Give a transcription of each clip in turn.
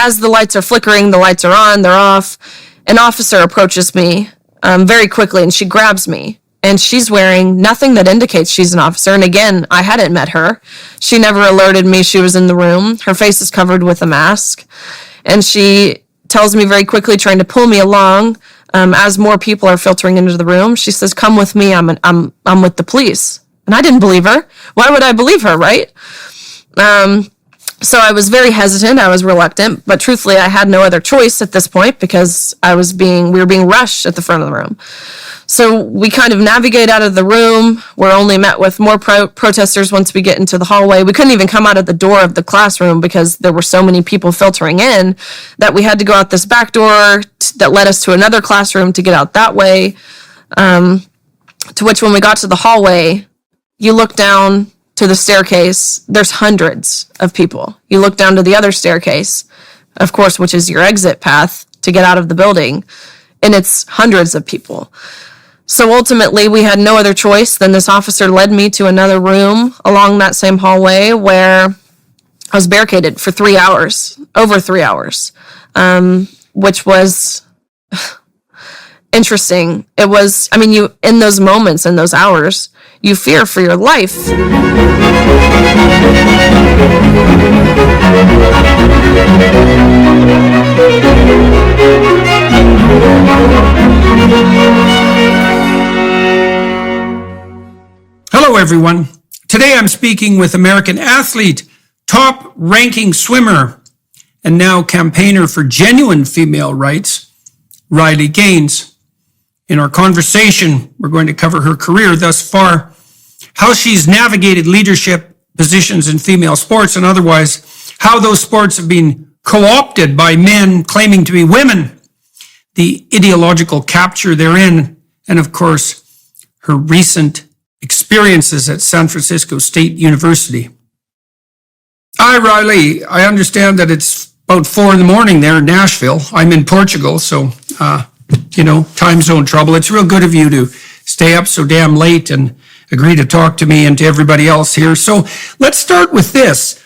as the lights are flickering, the lights are on, they're off, an officer approaches me very quickly, and she grabs me. And she's wearing nothing that indicates she's an officer. And again, I hadn't met her. She never alerted me she was in the room. Her face is covered with a mask. And she tells me very quickly, trying to pull me along, as more people are filtering into the room. She says, "Come with me. I'm with the police." And I didn't believe her. Why would I believe her, right? So I was very hesitant. I was reluctant. But truthfully, I had no other choice at this point because we were being rushed at the front of the room. So we kind of navigate out of the room. We're only met with more protesters once we get into the hallway. We couldn't even come out of the door of the classroom because there were so many people filtering in that we had to go out this back door that led us to another classroom to get out that way. To which when we got to the hallway, you look down to the staircase, there's hundreds of people. You look down to the other staircase, of course, which is your exit path to get out of the building, and it's hundreds of people. So ultimately, we had no other choice than this officer led me to another room along that same hallway where I was barricaded for 3 hours, over 3 hours, which was interesting. It was, you, in those moments, in those hours, you fear for your life. Hello, everyone. Today I'm speaking with American athlete, top-ranking swimmer, and now campaigner for genuine female rights, Riley Gaines. In our conversation, we're going to cover her career thus far, how she's navigated leadership positions in female sports and otherwise, how those sports have been co-opted by men claiming to be women, the ideological capture therein, and of course, her recent experiences at San Francisco State University. Hi, Riley. I understand that it's about 4 a.m. there in Nashville. I'm in Portugal, so, time zone trouble. It's real good of you to stay up so damn late and agree to talk to me and to everybody else here. So let's start with this.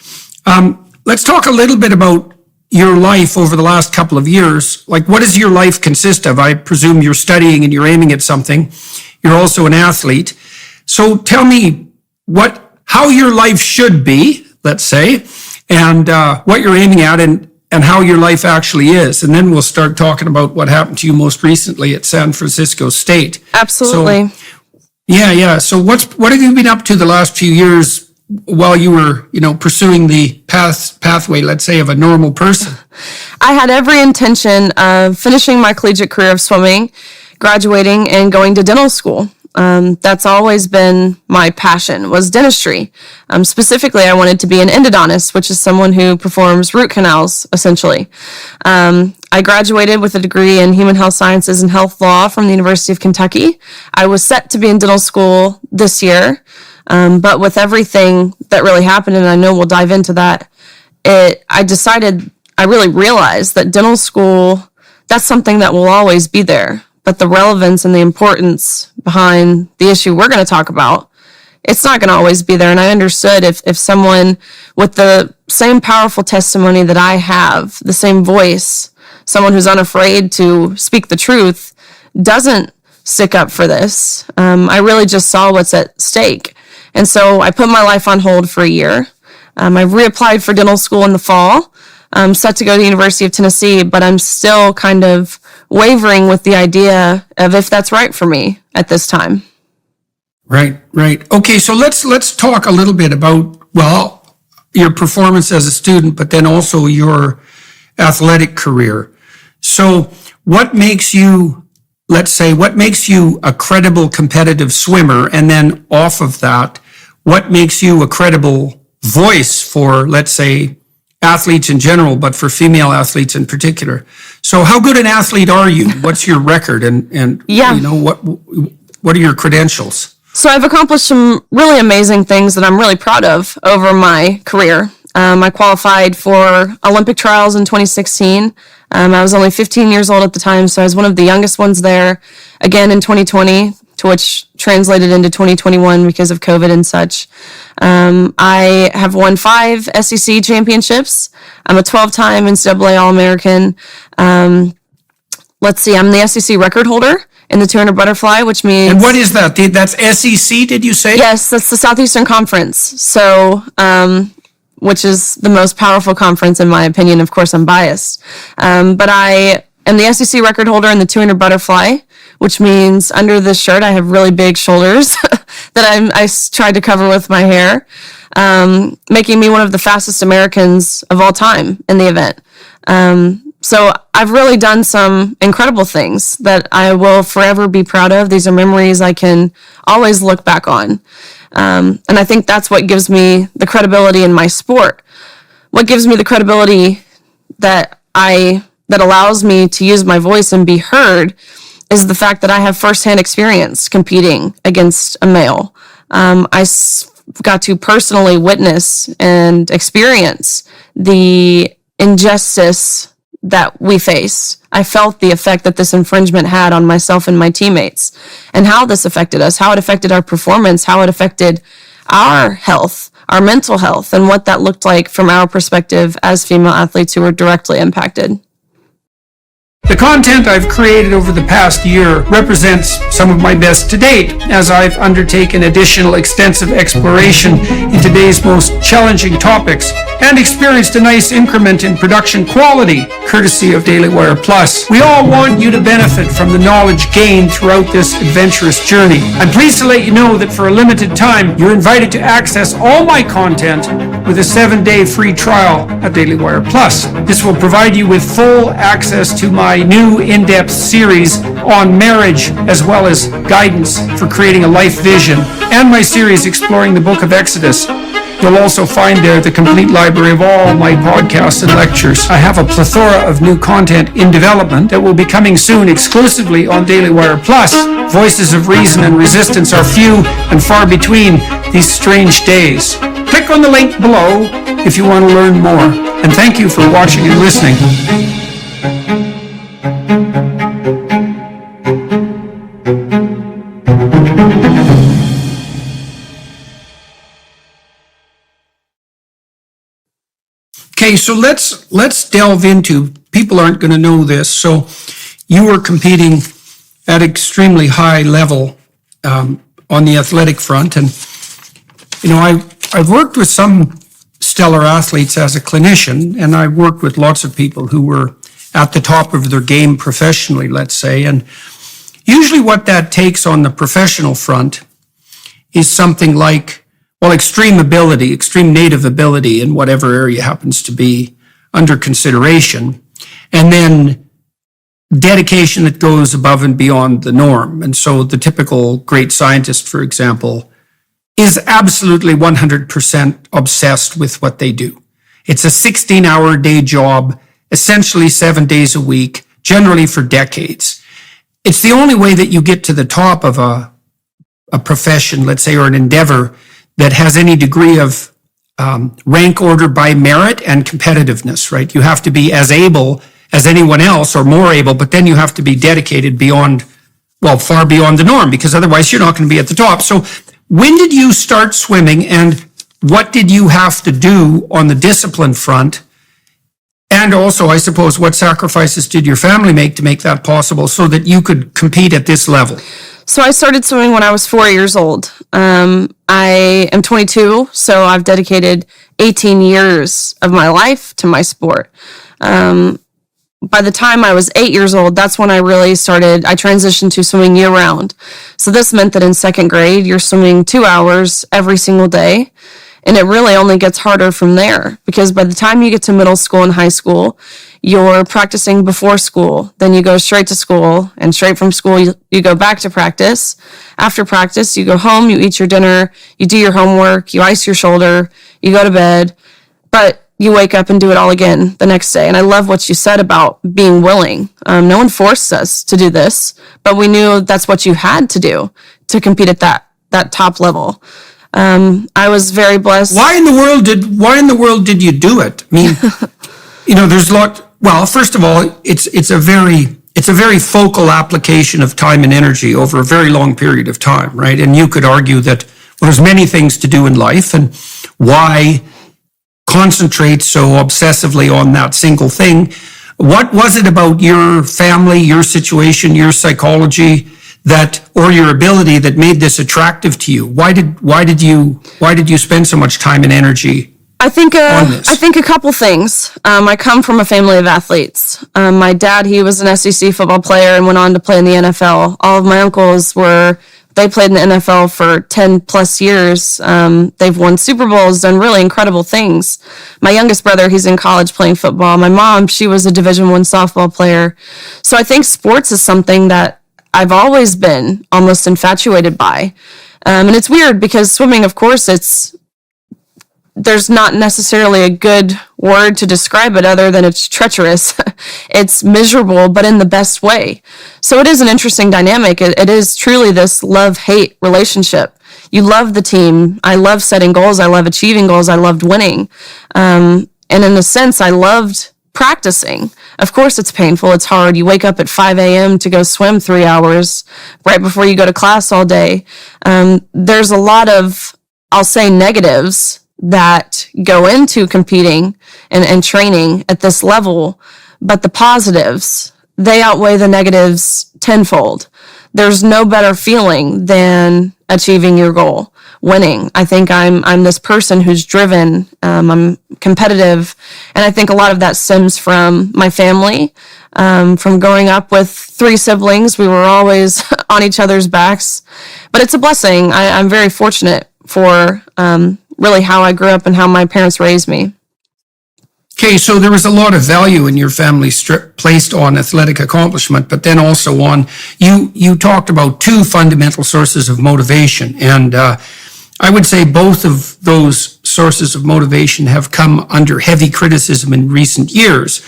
Let's talk a little bit about your life over the last couple of years. Like, what does your life consist of? I presume you're studying and you're aiming at something. You're also an athlete. So tell me how your life should be, let's say, and what you're aiming at and how your life actually is. And then we'll start talking about what happened to you most recently at San Francisco State. Absolutely. So, yeah. So what have you been up to the last few years while you were, pursuing the pathway, let's say, of a normal person? I had every intention of finishing my collegiate career of swimming, graduating, and going to dental school. That's always been my passion, was dentistry. Specifically, I wanted to be an endodontist, which is someone who performs root canals, essentially. I graduated with a degree in human health sciences and health law from the University of Kentucky. I was set to be in dental school this year, but with everything that really happened, and I know we'll dive into that, I really realized that dental school, that's something that will always be there. But the relevance and the importance behind the issue we're going to talk about, it's not going to always be there. And I understood if someone with the same powerful testimony that I have, the same voice, someone who's unafraid to speak the truth, doesn't stick up for this, I really just saw what's at stake. And so I put my life on hold for a year. I reapplied for dental school in the fall. I'm set to go to the University of Tennessee, but I'm still kind of wavering with the idea of if that's right for me at this time. Right. Okay, so let's talk a little bit about, your performance as a student, but then also your athletic career. So what makes you a credible competitive swimmer? And then off of that, what makes you a credible voice for, let's say, athletes in general, but for female athletes in particular? So how good an athlete are you? What's your record? And what are your credentials? So I've accomplished some really amazing things that I'm really proud of over my career. I qualified for Olympic trials in 2016. I was only 15 years old at the time, so I was one of the youngest ones there. Again, in 2020, to which translated into 2021 because of COVID and such. I have won 5 SEC championships. I'm a 12-time NCAA All-American. Let's see, I'm the SEC record holder in the 200 butterfly, which means... And what is that? That's SEC, did you say? Yes, that's the Southeastern Conference. So, which is the most powerful conference in my opinion. Of course, I'm biased. But I am the SEC record holder in the 200 butterfly, which means under this shirt, I have really big shoulders that I tried to cover with my hair, making me one of the fastest Americans of all time in the event. So I've really done some incredible things that I will forever be proud of. These are memories I can always look back on. And I think that's what gives me the credibility in my sport. What gives me the credibility that allows me to use my voice and be heard is the fact that I have firsthand experience competing against a male. Got to personally witness and experience the injustice that we face. I felt the effect that this infringement had on myself and my teammates, and how this affected us, how it affected our performance, how it affected our health, our mental health, and what that looked like from our perspective as female athletes who were directly impacted. The content I've created over the past year represents some of my best to date, as I've undertaken additional extensive exploration in today's most challenging topics and experienced a nice increment in production quality, courtesy of Daily Wire Plus. We all want you to benefit from the knowledge gained throughout this adventurous journey. I'm pleased to let you know that for a limited time, you're invited to access all my content with a 7-day free trial at Daily Wire Plus. This will provide you with full access to my new in-depth series on marriage, as well as guidance for creating a life vision, and my series exploring the book of Exodus. You'll also find there the complete library of all my podcasts and lectures. I have a plethora of new content in development that will be coming soon exclusively on Daily Wire Plus. Voices of reason and resistance are few and far between these strange days. Click on the link below if you want to learn more. And thank you for watching and listening. Okay, so let's delve into, people aren't going to know this, so you were competing at extremely high level on the athletic front, and you know, I've worked with some stellar athletes as a clinician, and I worked with lots of people who were at the top of their game professionally, let's say, and usually what that takes on the professional front is something like, well, extreme ability, extreme native ability in whatever area happens to be under consideration, and then dedication that goes above and beyond the norm. And so the typical great scientist, for example, is absolutely 100% obsessed with what they do. It's a 16-hour day job, essentially 7 days a week, generally for decades. It's the only way that you get to the top of a profession, let's say, or an endeavor that has any degree of rank order by merit and competitiveness, right? You have to be as able as anyone else or more able, but then you have to be dedicated beyond, well, far beyond the norm, because otherwise you're not going to be at the top. So when did you start swimming, and what did you have to do on the discipline front? And also, I suppose, what sacrifices did your family make to make that possible so that you could compete at this level? So I started swimming when I was 4 years old. I am 22, so I've dedicated 18 years of my life to my sport. By the time I was 8 years old, that's when I transitioned to swimming year round. So this meant that in second grade, you're swimming 2 hours every single day. And it really only gets harder from there, because by the time you get to middle school and high school, you're practicing before school. Then you go straight to school, and straight from school, you go back to practice. After practice, you go home, you eat your dinner, you do your homework, you ice your shoulder, you go to bed, but you wake up and do it all again the next day. And I love what you said about being willing. No one forced us to do this, but we knew that's what you had to do to compete at that top level. I was very blessed. Why in the world did you do it? I mean, you know, there's a lot. Well, first of all, it's a very it's a very focal application of time and energy over a very long period of time, right? And you could argue that, well, there's many things to do in life, and why concentrate so obsessively on that single thing? What was it about your family, your situation, your psychology or your ability that made this attractive to you? Why did you spend so much time and energy I think on this? I think a couple things. I come from a family of athletes. My dad, he was an SEC football player and went on to play in the NFL. All of my uncles they played in the NFL for 10 plus years. They've won Super Bowls, done really incredible things. My youngest brother, he's in college playing football. My mom, she was a Division I softball player. So I think sports is something that I've always been almost infatuated by. And it's weird because swimming, of course, there's not necessarily a good word to describe it other than it's treacherous. It's miserable, but in the best way. So it is an interesting dynamic. It is truly this love-hate relationship. You love the team. I love setting goals. I love achieving goals. I loved winning. And in a sense, I loved practicing. Of course, it's painful. It's hard. You wake up at 5 a.m. to go swim 3 hours right before you go to class all day. There's a lot of, I'll say, negatives that go into competing and training at this level, but the positives, they outweigh the negatives tenfold. There's no better feeling than achieving your goal, winning. I think I'm this person who's driven, I'm competitive, and I think a lot of that stems from my family, from growing up with 3 siblings. We were always on each other's backs, but it's a blessing. I'm very fortunate for really how I grew up and how my parents raised me. Okay, so there was a lot of value in your family placed on athletic accomplishment, but then also on, you talked about 2 fundamental sources of motivation. And I would say both of those sources of motivation have come under heavy criticism in recent years.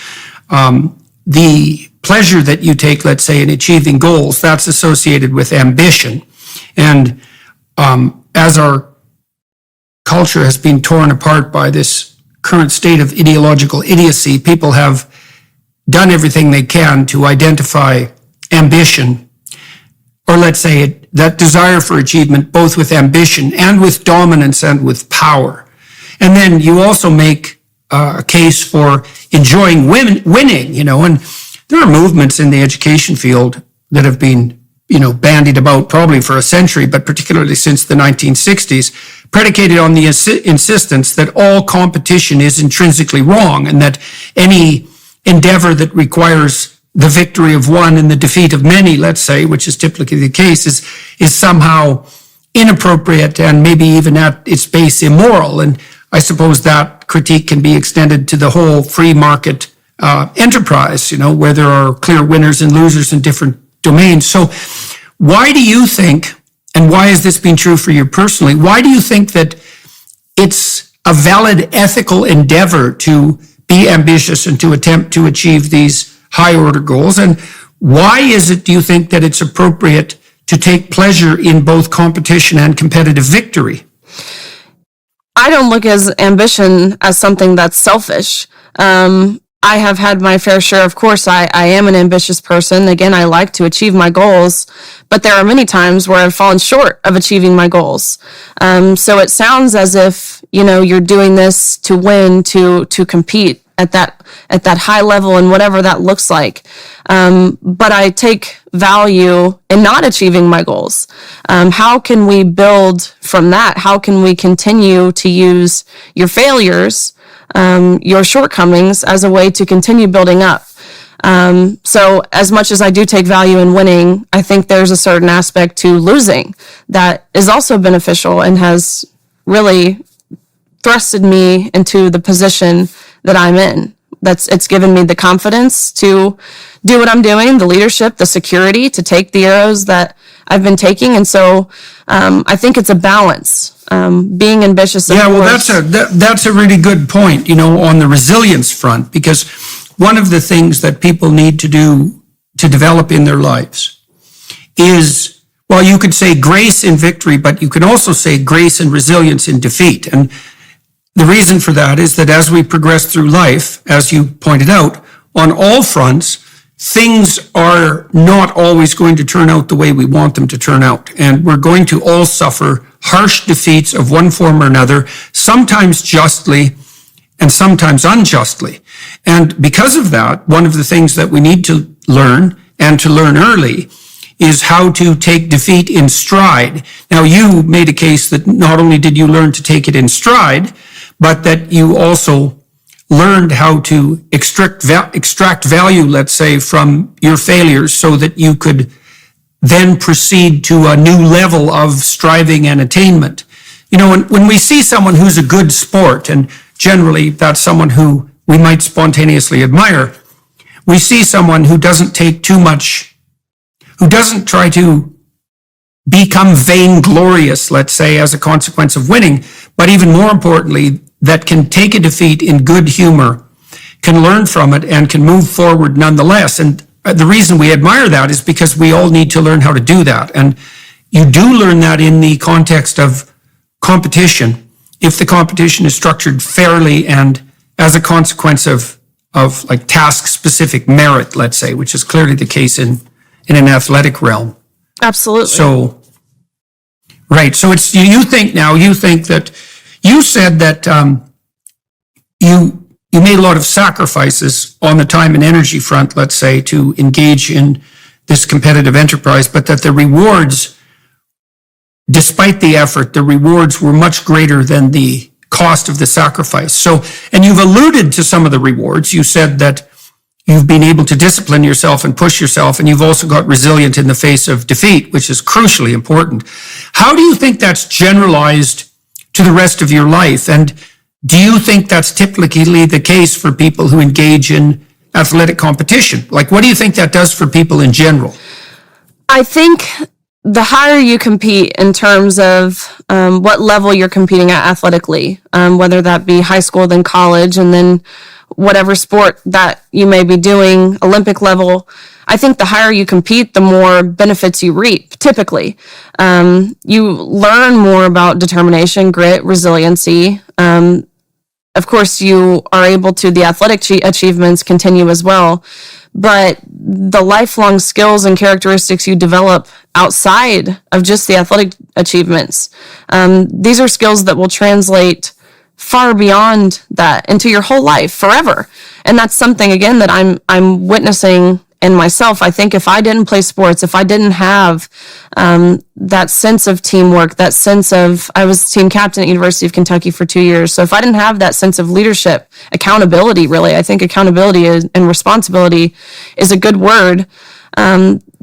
The pleasure that you take, let's say, in achieving goals, that's associated with ambition. And as our culture has been torn apart by this current state of ideological idiocy, people have done everything they can to identify ambition, or let's say that desire for achievement, both with ambition and with dominance and with power. And then you also make a case for enjoying winning, and there are movements in the education field that have been bandied about probably for a century, but particularly since the 1960s, predicated on the insistence that all competition is intrinsically wrong and that any endeavor that requires the victory of one and the defeat of many, let's say, which is typically the case, is somehow inappropriate and maybe even at its base immoral. And I suppose that critique can be extended to the whole free market enterprise, where there are clear winners and losers in different domains. So why do you think, and why has this been true for you personally, why do you think that it's a valid ethical endeavor to be ambitious and to attempt to achieve these high order goals? And why is it, do you think, that it's appropriate to take pleasure in both competition and competitive victory? I don't look at ambition as something that's selfish. I have had my fair share. Of course, I am an ambitious person. Again, I like to achieve my goals, but there are many times where I've fallen short of achieving my goals. So it sounds as if, you're doing this to win, to compete at that high level and whatever that looks like. But I take value in not achieving my goals. How can we build from that? How can we continue to use your failures, your shortcomings as a way to continue building up? So as much as I do take value in winning, I think there's a certain aspect to losing that is also beneficial and has really thrusted me into the position that I'm in. It's given me the confidence to do what I'm doing, the leadership, the security, to take the arrows that I've been taking. And so I think it's a balance. Being ambitious. Yeah, well, that's a really good point, on the resilience front, because one of the things that people need to do to develop in their lives is, well, you could say grace in victory, but you could also say grace and resilience in defeat. And the reason for that is that as we progress through life, as you pointed out, on all fronts, things are not always going to turn out the way we want them to turn out. And we're going to all suffer harsh defeats of one form or another, sometimes justly and sometimes unjustly. And because of that, one of the things that we need to learn, and to learn early, is how to take defeat in stride. Now, you made a case that not only did you learn to take it in stride, but that you also learned how to extract value, let's say, from your failures so that you could then proceed to a new level of striving and attainment. You know, when we see someone who's a good sport, and generally that's someone who we might spontaneously admire, we see someone who doesn't take too much, who doesn't try to become vainglorious, let's say, as a consequence of winning, but even more importantly, that can take a defeat in good humor, can learn from it, and can move forward nonetheless. And the reason we admire that is because we all need to learn how to do that. And you do learn that in the context of competition, if the competition is structured fairly and as a consequence of like task-specific merit, let's say, which is clearly the case in an athletic realm. Absolutely. So, right. So it's, you think that, you said that you made a lot of sacrifices on the time and energy front, let's say, to engage in this competitive enterprise, but that the rewards, despite the effort, the rewards were much greater than the cost of the sacrifice. So, and you've alluded to some of the rewards. You said that you've been able to discipline yourself and push yourself, and you've also got resilient in the face of defeat, which is crucially important. How do you think that's generalized to the rest of your life? And do you think that's typically the case for people who engage in athletic competition? Like, what do you think that does for people in general? I think the higher you compete in terms of what level you're competing at athletically, whether that be high school, then college, and then whatever sport that you may be doing, Olympic level, I think the higher you compete, the more benefits you reap, typically. You learn more about determination, grit, resiliency. Of course, you are able to, the athletic achievements continue as well, but the lifelong skills and characteristics you develop outside of just the athletic achievements, these are skills that will translate far beyond that into your whole life forever. And that's something, again, that I'm witnessing in myself. I think if I didn't play sports, if I didn't have that sense of teamwork, that sense of, I was team captain at University of Kentucky for 2 years. So if I didn't have that sense of leadership, accountability, really, I think accountability and responsibility is a good word,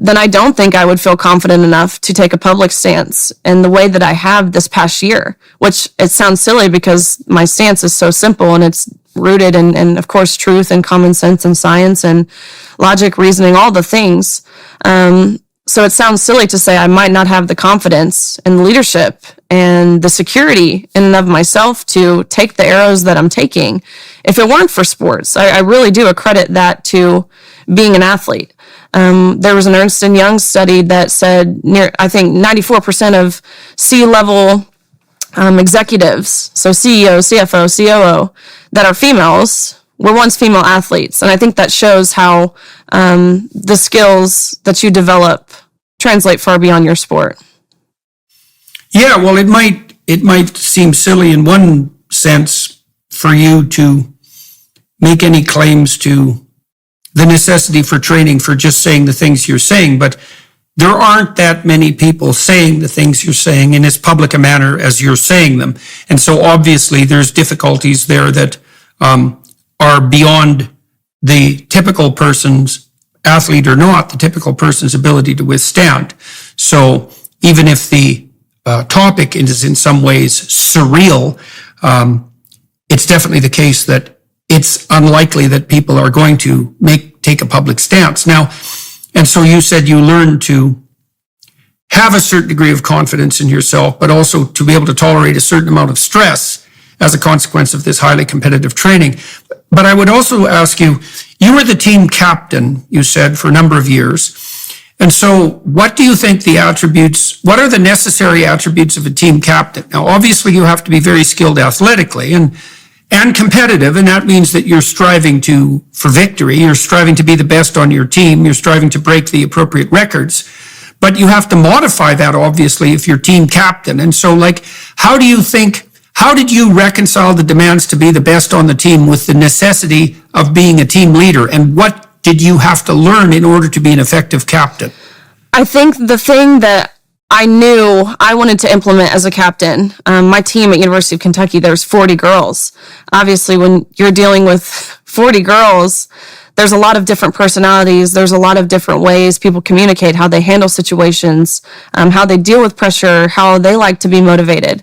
then I don't think I would feel confident enough to take a public stance in the way that I have this past year, which it sounds silly because my stance is so simple and it's rooted in of course, truth and common sense and science and logic, reasoning, all the things. So it sounds silly to say I might not have the confidence and leadership and the security in and of myself to take the arrows that I'm taking if it weren't for sports. I really do accredit that to being an athlete. There was an Ernst & Young study that said I think 94% of C-level executives, so CEO, CFO, COO, that are females were once female athletes. And I think that shows how the skills that you develop translate far beyond your sport. Yeah, well, it might seem silly in one sense for you to make any claims to the necessity for training for just saying the things you're saying, but there aren't that many people saying the things you're saying in as public a manner as you're saying them. And so obviously there's difficulties there that are beyond the typical person's, athlete or not, the typical person's ability to withstand. So even if the topic is in some ways surreal, it's definitely the case that it's unlikely that people are going to take a public stance. Now, and so you said you learned to have a certain degree of confidence in yourself, but also to be able to tolerate a certain amount of stress as a consequence of this highly competitive training. But I would also ask you, you were the team captain, you said, for a number of years. And so what do you think what are the necessary attributes of a team captain? Now, obviously you have to be very skilled athletically, and and competitive, and that means that you're striving for victory. You're striving to be the best on your team. You're striving to break the appropriate records. But you have to modify that, obviously, if you're team captain. And so, how did you reconcile the demands to be the best on the team with the necessity of being a team leader? And what did you have to learn in order to be an effective captain? I think the thing that I knew I wanted to implement as a captain, my team at University of Kentucky, there's 40 girls. Obviously, when you're dealing with 40 girls, there's a lot of different personalities. There's a lot of different ways people communicate, how they handle situations, how they deal with pressure, how they like to be motivated.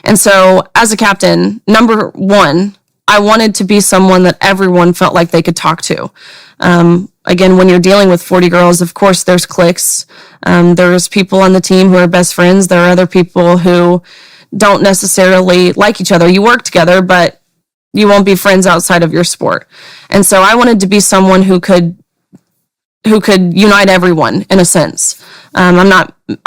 And so as a captain, number one, I wanted to be someone that everyone felt like they could talk to. Again, when you're dealing with 40 girls, of course, there's cliques. There's people on the team who are best friends. There are other people who don't necessarily like each other. You work together, but you won't be friends outside of your sport. And so I wanted to be someone who could unite everyone in a sense. I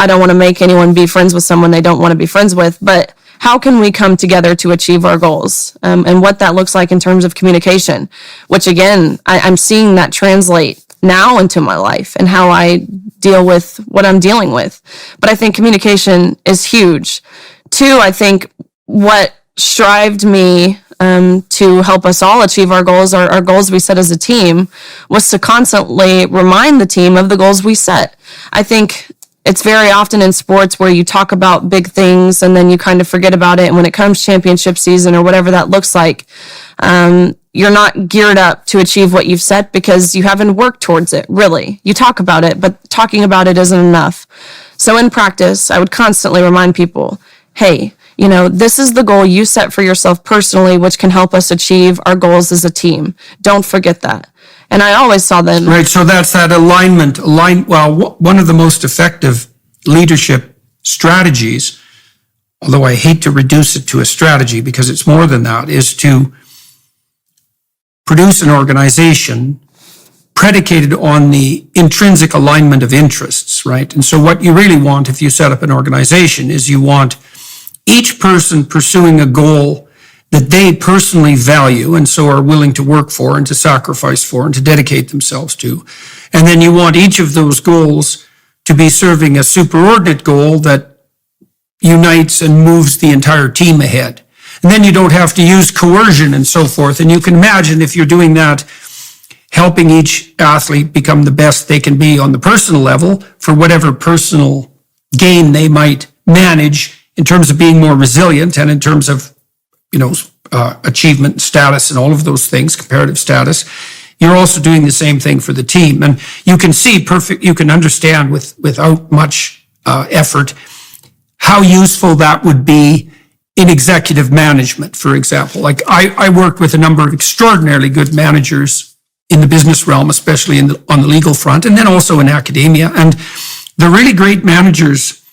don't want to make anyone be friends with someone they don't want to be friends with, but how can we come together to achieve our goals? And what that looks like in terms of communication, which again, I'm seeing that translate now into my life and how I deal with what I'm dealing with. But I think communication is huge. Two, I think what strived me to help us all achieve our goals, our goals we set as a team, was to constantly remind the team of the goals we set. I think it's very often in sports where you talk about big things and then you kind of forget about it. And when it comes championship season or whatever that looks like, you're not geared up to achieve what you've set because you haven't worked towards it, really. You talk about it, but talking about it isn't enough. So in practice, I would constantly remind people, hey, this is the goal you set for yourself personally, which can help us achieve our goals as a team. Don't forget that. And I always saw them. Right, so that's that alignment. One of the most effective leadership strategies, although I hate to reduce it to a strategy because it's more than that, is to produce an organization predicated on the intrinsic alignment of interests, right? And so what you really want if you set up an organization is you want each person pursuing a goal that they personally value and so are willing to work for and to sacrifice for and to dedicate themselves to. And then you want each of those goals to be serving a superordinate goal that unites and moves the entire team ahead. And then you don't have to use coercion and so forth. And you can imagine if you're doing that, helping each athlete become the best they can be on the personal level for whatever personal gain they might manage in terms of being more resilient and in terms of achievement status and all of those things, comparative status. You're also doing the same thing for the team. And you can you can understand without much effort how useful that would be in executive management, for example. I worked with a number of extraordinarily good managers in the business realm, especially on the legal front, and then also in academia. And the really great managers,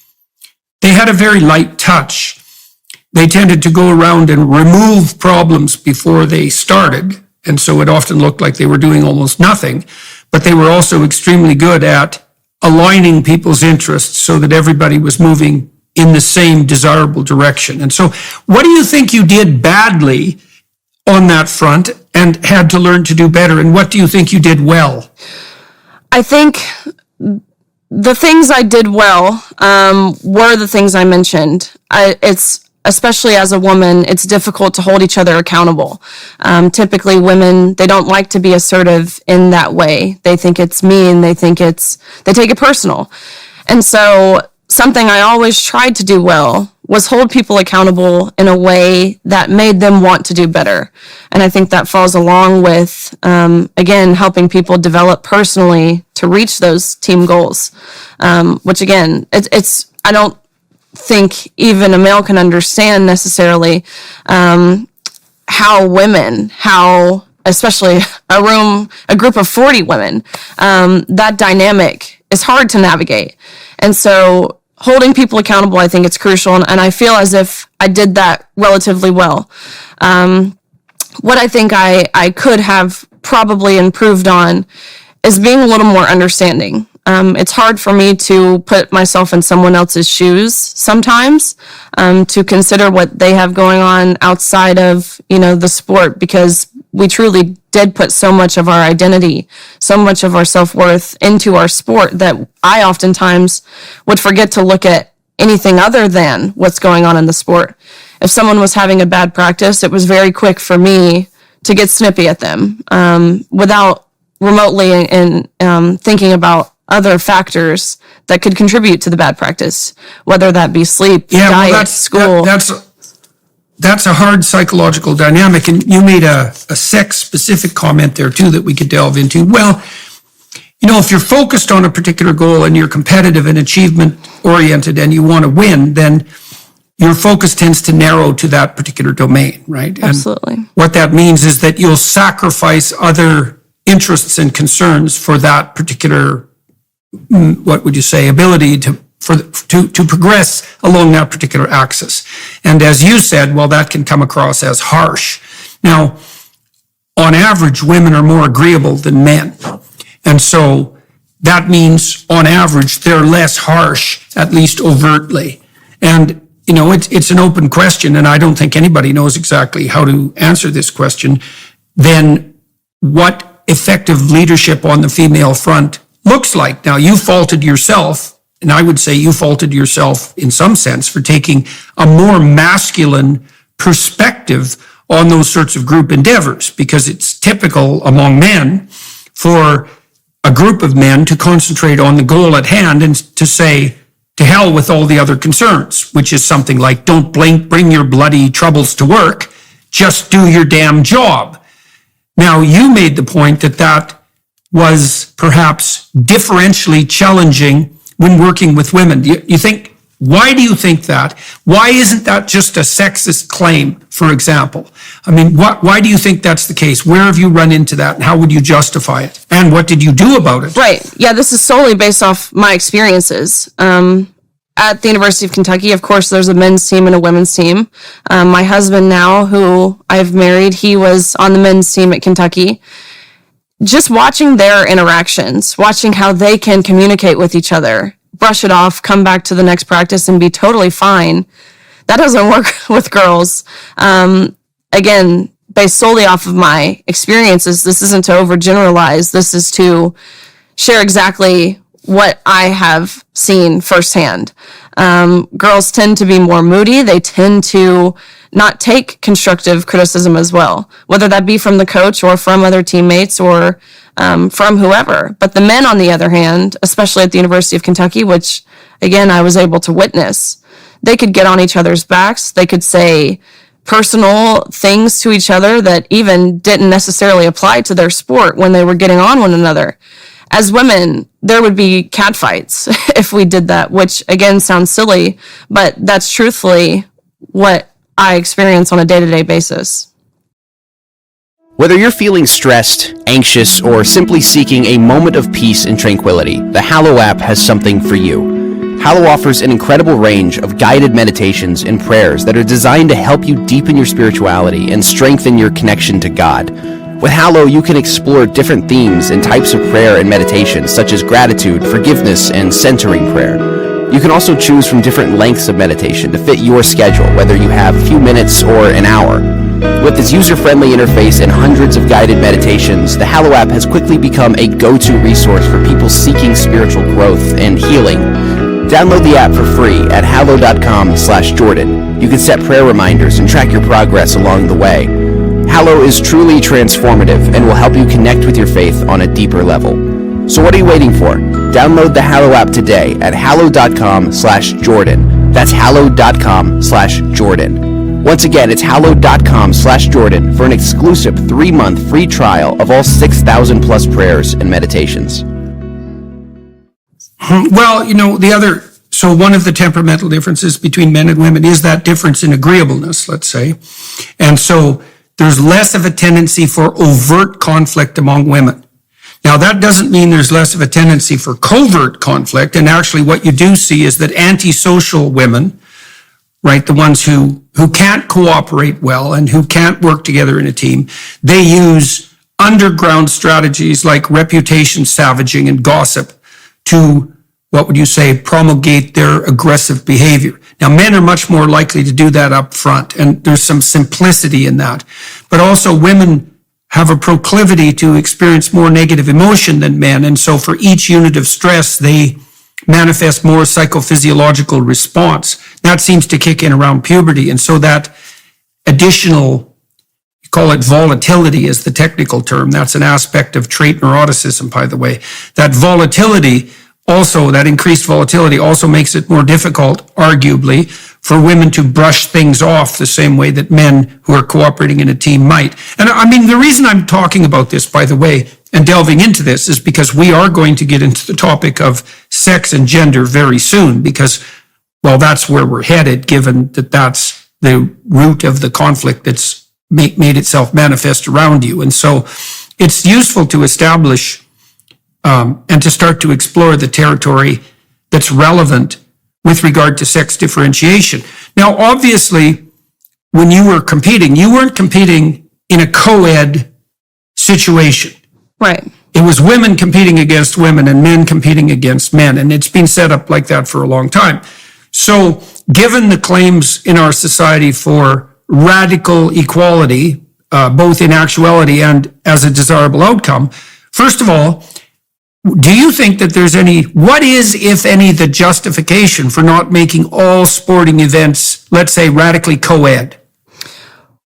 they had a very light touch. They tended to go around and remove problems before they started. And so it often looked like they were doing almost nothing, but they were also extremely good at aligning people's interests so that everybody was moving in the same desirable direction. And so what do you think you did badly on that front and had to learn to do better? And what do you think you did well? I think the things I did well were the things I mentioned. Especially as a woman, it's difficult to hold each other accountable. Typically women, they don't like to be assertive in that way. They think it's mean. They take it personal. And so something I always tried to do well was hold people accountable in a way that made them want to do better. And I think that falls along with, again, helping people develop personally to reach those team goals. Which again, I don't think even a male can understand necessarily how especially a group of 40 women, that dynamic is hard to navigate. And so holding people accountable, I think it's crucial. And I feel as if I did that relatively well. What I think I could have probably improved on is being a little more understanding. It's hard for me to put myself in someone else's shoes sometimes, to consider what they have going on outside of, the sport, because we truly did put so much of our identity, so much of our self-worth into our sport that I oftentimes would forget to look at anything other than what's going on in the sport. If someone was having a bad practice, it was very quick for me to get snippy at them, without remotely thinking about other factors that could contribute to the bad practice, whether that be sleep, diet, school. That's a hard psychological dynamic, and you made a sex-specific comment there too that we could delve into. Well, if you're focused on a particular goal and you're competitive and achievement-oriented and you want to win, then your focus tends to narrow to that particular domain, right? Absolutely. And what that means is that you'll sacrifice other interests and concerns for that particular, what would you say, ability to progress along that particular axis. And as you said, well, that can come across as harsh. Now, on average, women are more agreeable than men. And so that means, on average, they're less harsh, at least overtly. And, it's an open question, and I don't think anybody knows exactly how to answer this question. Then what effective leadership on the female front looks like. Now, you faulted yourself, and I would say you faulted yourself in some sense for taking a more masculine perspective on those sorts of group endeavors, because it's typical among men for a group of men to concentrate on the goal at hand and to say, to hell with all the other concerns, which is something like, don't bring your bloody troubles to work, just do your damn job. Now, you made the point that was perhaps differentially challenging when working with women. Why do you think that? Why isn't that just a sexist claim, for example? I mean, why do you think that's the case? Where have you run into that, and how would you justify it? And what did you do about it? Right. Yeah, this is solely based off my experiences. At the University of Kentucky, of course, there's a men's team and a women's team. My husband now, who I've married, he was on the men's team at Kentucky. Just watching their interactions, watching how they can communicate with each other, brush it off, come back to the next practice and be totally fine. That doesn't work with girls. Again, based solely off of my experiences, this isn't to overgeneralize. This is to share exactly what I have seen firsthand. Girls tend to be more moody. They tend to not take constructive criticism as well, whether that be from the coach or from other teammates or from whoever. But the men, on the other hand, especially at the University of Kentucky, which, again, I was able to witness, they could get on each other's backs. They could say personal things to each other that even didn't necessarily apply to their sport when they were getting on one another. As women, there would be catfights if we did that, which, again, sounds silly, but that's truthfully what I experience on a day-to-day basis. Whether you're feeling stressed, anxious, or simply seeking a moment of peace and tranquility, the Hallow app has something for you. Hallow offers an incredible range of guided meditations and prayers that are designed to help you deepen your spirituality and strengthen your connection to God. With Hallow, you can explore different themes and types of prayer and meditation, such as gratitude, forgiveness, and centering prayer. You can also choose from different lengths of meditation to fit your schedule, whether you have a few minutes or an hour. With its user-friendly interface and hundreds of guided meditations, the Hallow app has quickly become a go-to resource for people seeking spiritual growth and healing. Download the app for free at hallow.com/Jordan. You can set prayer reminders and track your progress along the way. Hallow is truly transformative and will help you connect with your faith on a deeper level. So what are you waiting for? Download the Hallow app today at hallow.com/Jordan. That's hallow.com/Jordan. Once again, it's hallow.com/Jordan for an exclusive 3-month free trial of all 6,000 plus prayers and meditations. Well, so one of the temperamental differences between men and women is that difference in agreeableness, let's say. And so there's less of a tendency for overt conflict among women. Now, that doesn't mean there's less of a tendency for covert conflict. And actually what you do see is that antisocial women, right, the ones who can't cooperate well and who can't work together in a team, they use underground strategies like reputation savaging and gossip to, what would you say, promulgate their aggressive behavior. Now, men are much more likely to do that up front, and there's some simplicity in that. But also women have a proclivity to experience more negative emotion than men, and so for each unit of stress, they manifest more psychophysiological response. That seems to kick in around puberty, and so that additional, you call it volatility is the technical term. That's an aspect of trait neuroticism, by the way. That volatility also, that increased volatility also makes it more difficult, arguably, for women to brush things off the same way that men who are cooperating in a team might. And I mean, the reason I'm talking about this, by the way, and delving into this is because we are going to get into the topic of sex and gender very soon, because, well, that's where we're headed, given that that's the root of the conflict that's made itself manifest around you. And so it's useful to establish and to start to explore the territory that's relevant with regard to sex differentiation. Now, obviously, when you were competing, you weren't competing in a co-ed situation. Right. It was women competing against women and men competing against men, and it's been set up like that for a long time. So, given the claims in our society for radical equality, both in actuality and as a desirable outcome, first of all, do you think that there's what is, if any, the justification for not making all sporting events, let's say, radically co-ed?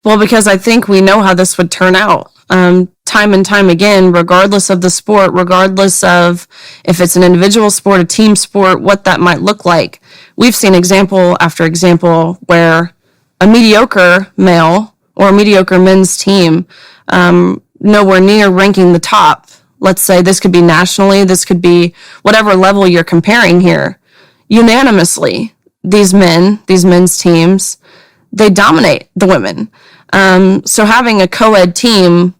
Well, because I think we know how this would turn out. Time and time again, regardless of the sport, regardless of if it's an individual sport, a team sport, what that might look like. We've seen example after example where a mediocre male or a mediocre men's team, nowhere near ranking the top. Let's say this could be nationally, this could be whatever level you're comparing here. Unanimously, these men's teams, they dominate the women. So having a co-ed team,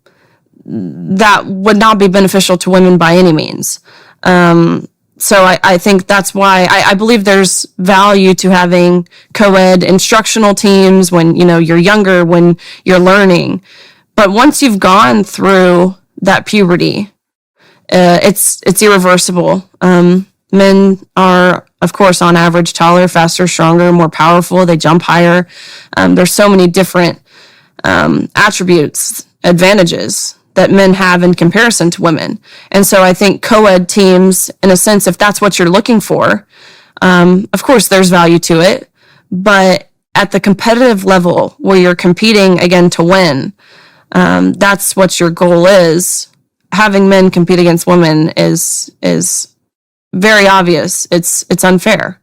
that would not be beneficial to women by any means. So I think that's why I believe there's value to having co-ed instructional teams when, you're younger, when you're learning. But once you've gone through that puberty, it's irreversible. Men are, of course, on average, taller, faster, stronger, more powerful. They jump higher. There's so many different attributes, advantages that men have in comparison to women. And so I think co-ed teams, in a sense, if that's what you're looking for, of course, there's value to it. But at the competitive level where you're competing, again, to win, that's what your goal is. Having men compete against women is very obvious. It's unfair.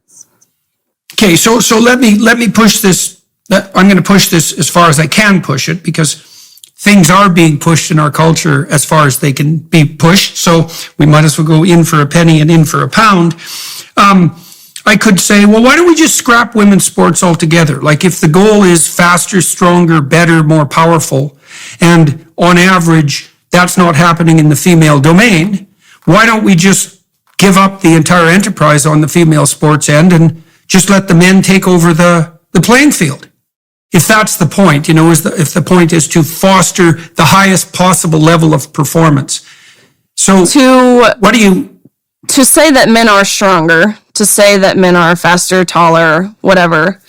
Okay, so let me push this. I'm going to push this as far as I can push it, because things are being pushed in our culture as far as they can be pushed. So we might as well go in for a penny and in for a pound. I could say, well, why don't we just scrap women's sports altogether? Like, if the goal is faster, stronger, better, more powerful, and on average, that's not happening in the female domain, why don't we just give up the entire enterprise on the female sports end and just let the men take over the playing field? If that's the point, if the point is to foster the highest possible level of performance. So to say that men are stronger, to say that men are faster, taller, whatever,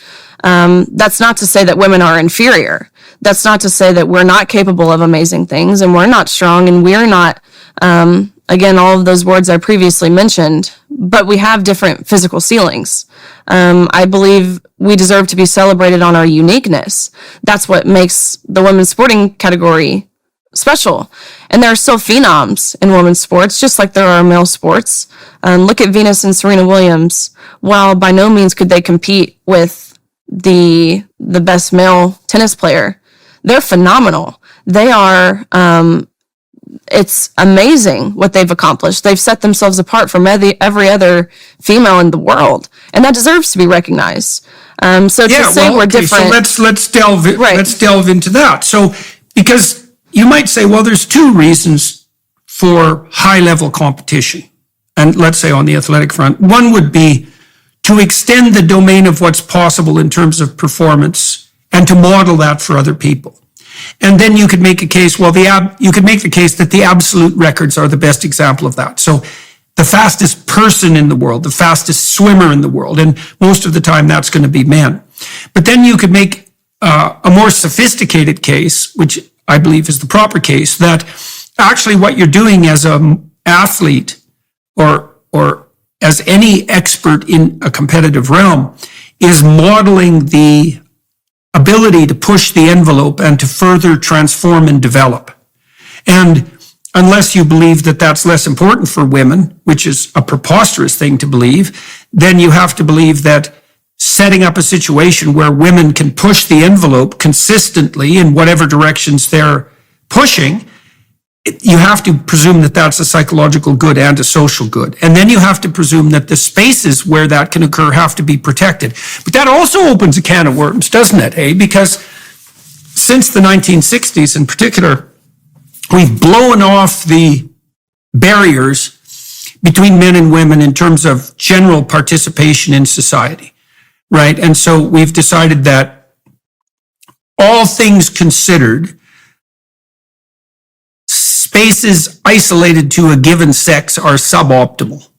that's not to say that women are inferior. That's not to say that we're not capable of amazing things and we're not strong and we're not, again, all of those words I previously mentioned, but we have different physical ceilings. I believe we deserve to be celebrated on our uniqueness. That's what makes the women's sporting category special. And there are still phenoms in women's sports, just like there are male sports. Look at Venus and Serena Williams. While by no means could they compete with the best male tennis player, they're phenomenal. They are, it's amazing what they've accomplished. They've set themselves apart from every other female in the world, and that deserves to be recognized. We're different. So let's delve into that. So, because you might say, well, there's two reasons for high level competition, and let's say on the athletic front, one would be to extend the domain of what's possible in terms of performance and to model that for other people. And then you could make a case, you could make the case that the absolute records are the best example of that. So the fastest person in the world, the fastest swimmer in the world. And most of the time that's going to be men. But then you could make a more sophisticated case, which I believe is the proper case, that actually what you're doing as an athlete or as any expert in a competitive realm is modeling the ability to push the envelope and to further transform and develop. And unless you believe that that's less important for women, which is a preposterous thing to believe, then you have to believe that setting up a situation where women can push the envelope consistently in whatever directions they're pushing, you have to presume that that's a psychological good and a social good. And then you have to presume that the spaces where that can occur have to be protected. But that also opens a can of worms, doesn't it, eh? Because since the 1960s in particular, we've blown off the barriers between men and women in terms of general participation in society, right? And so we've decided that all things considered, spaces isolated to a given sex are suboptimal,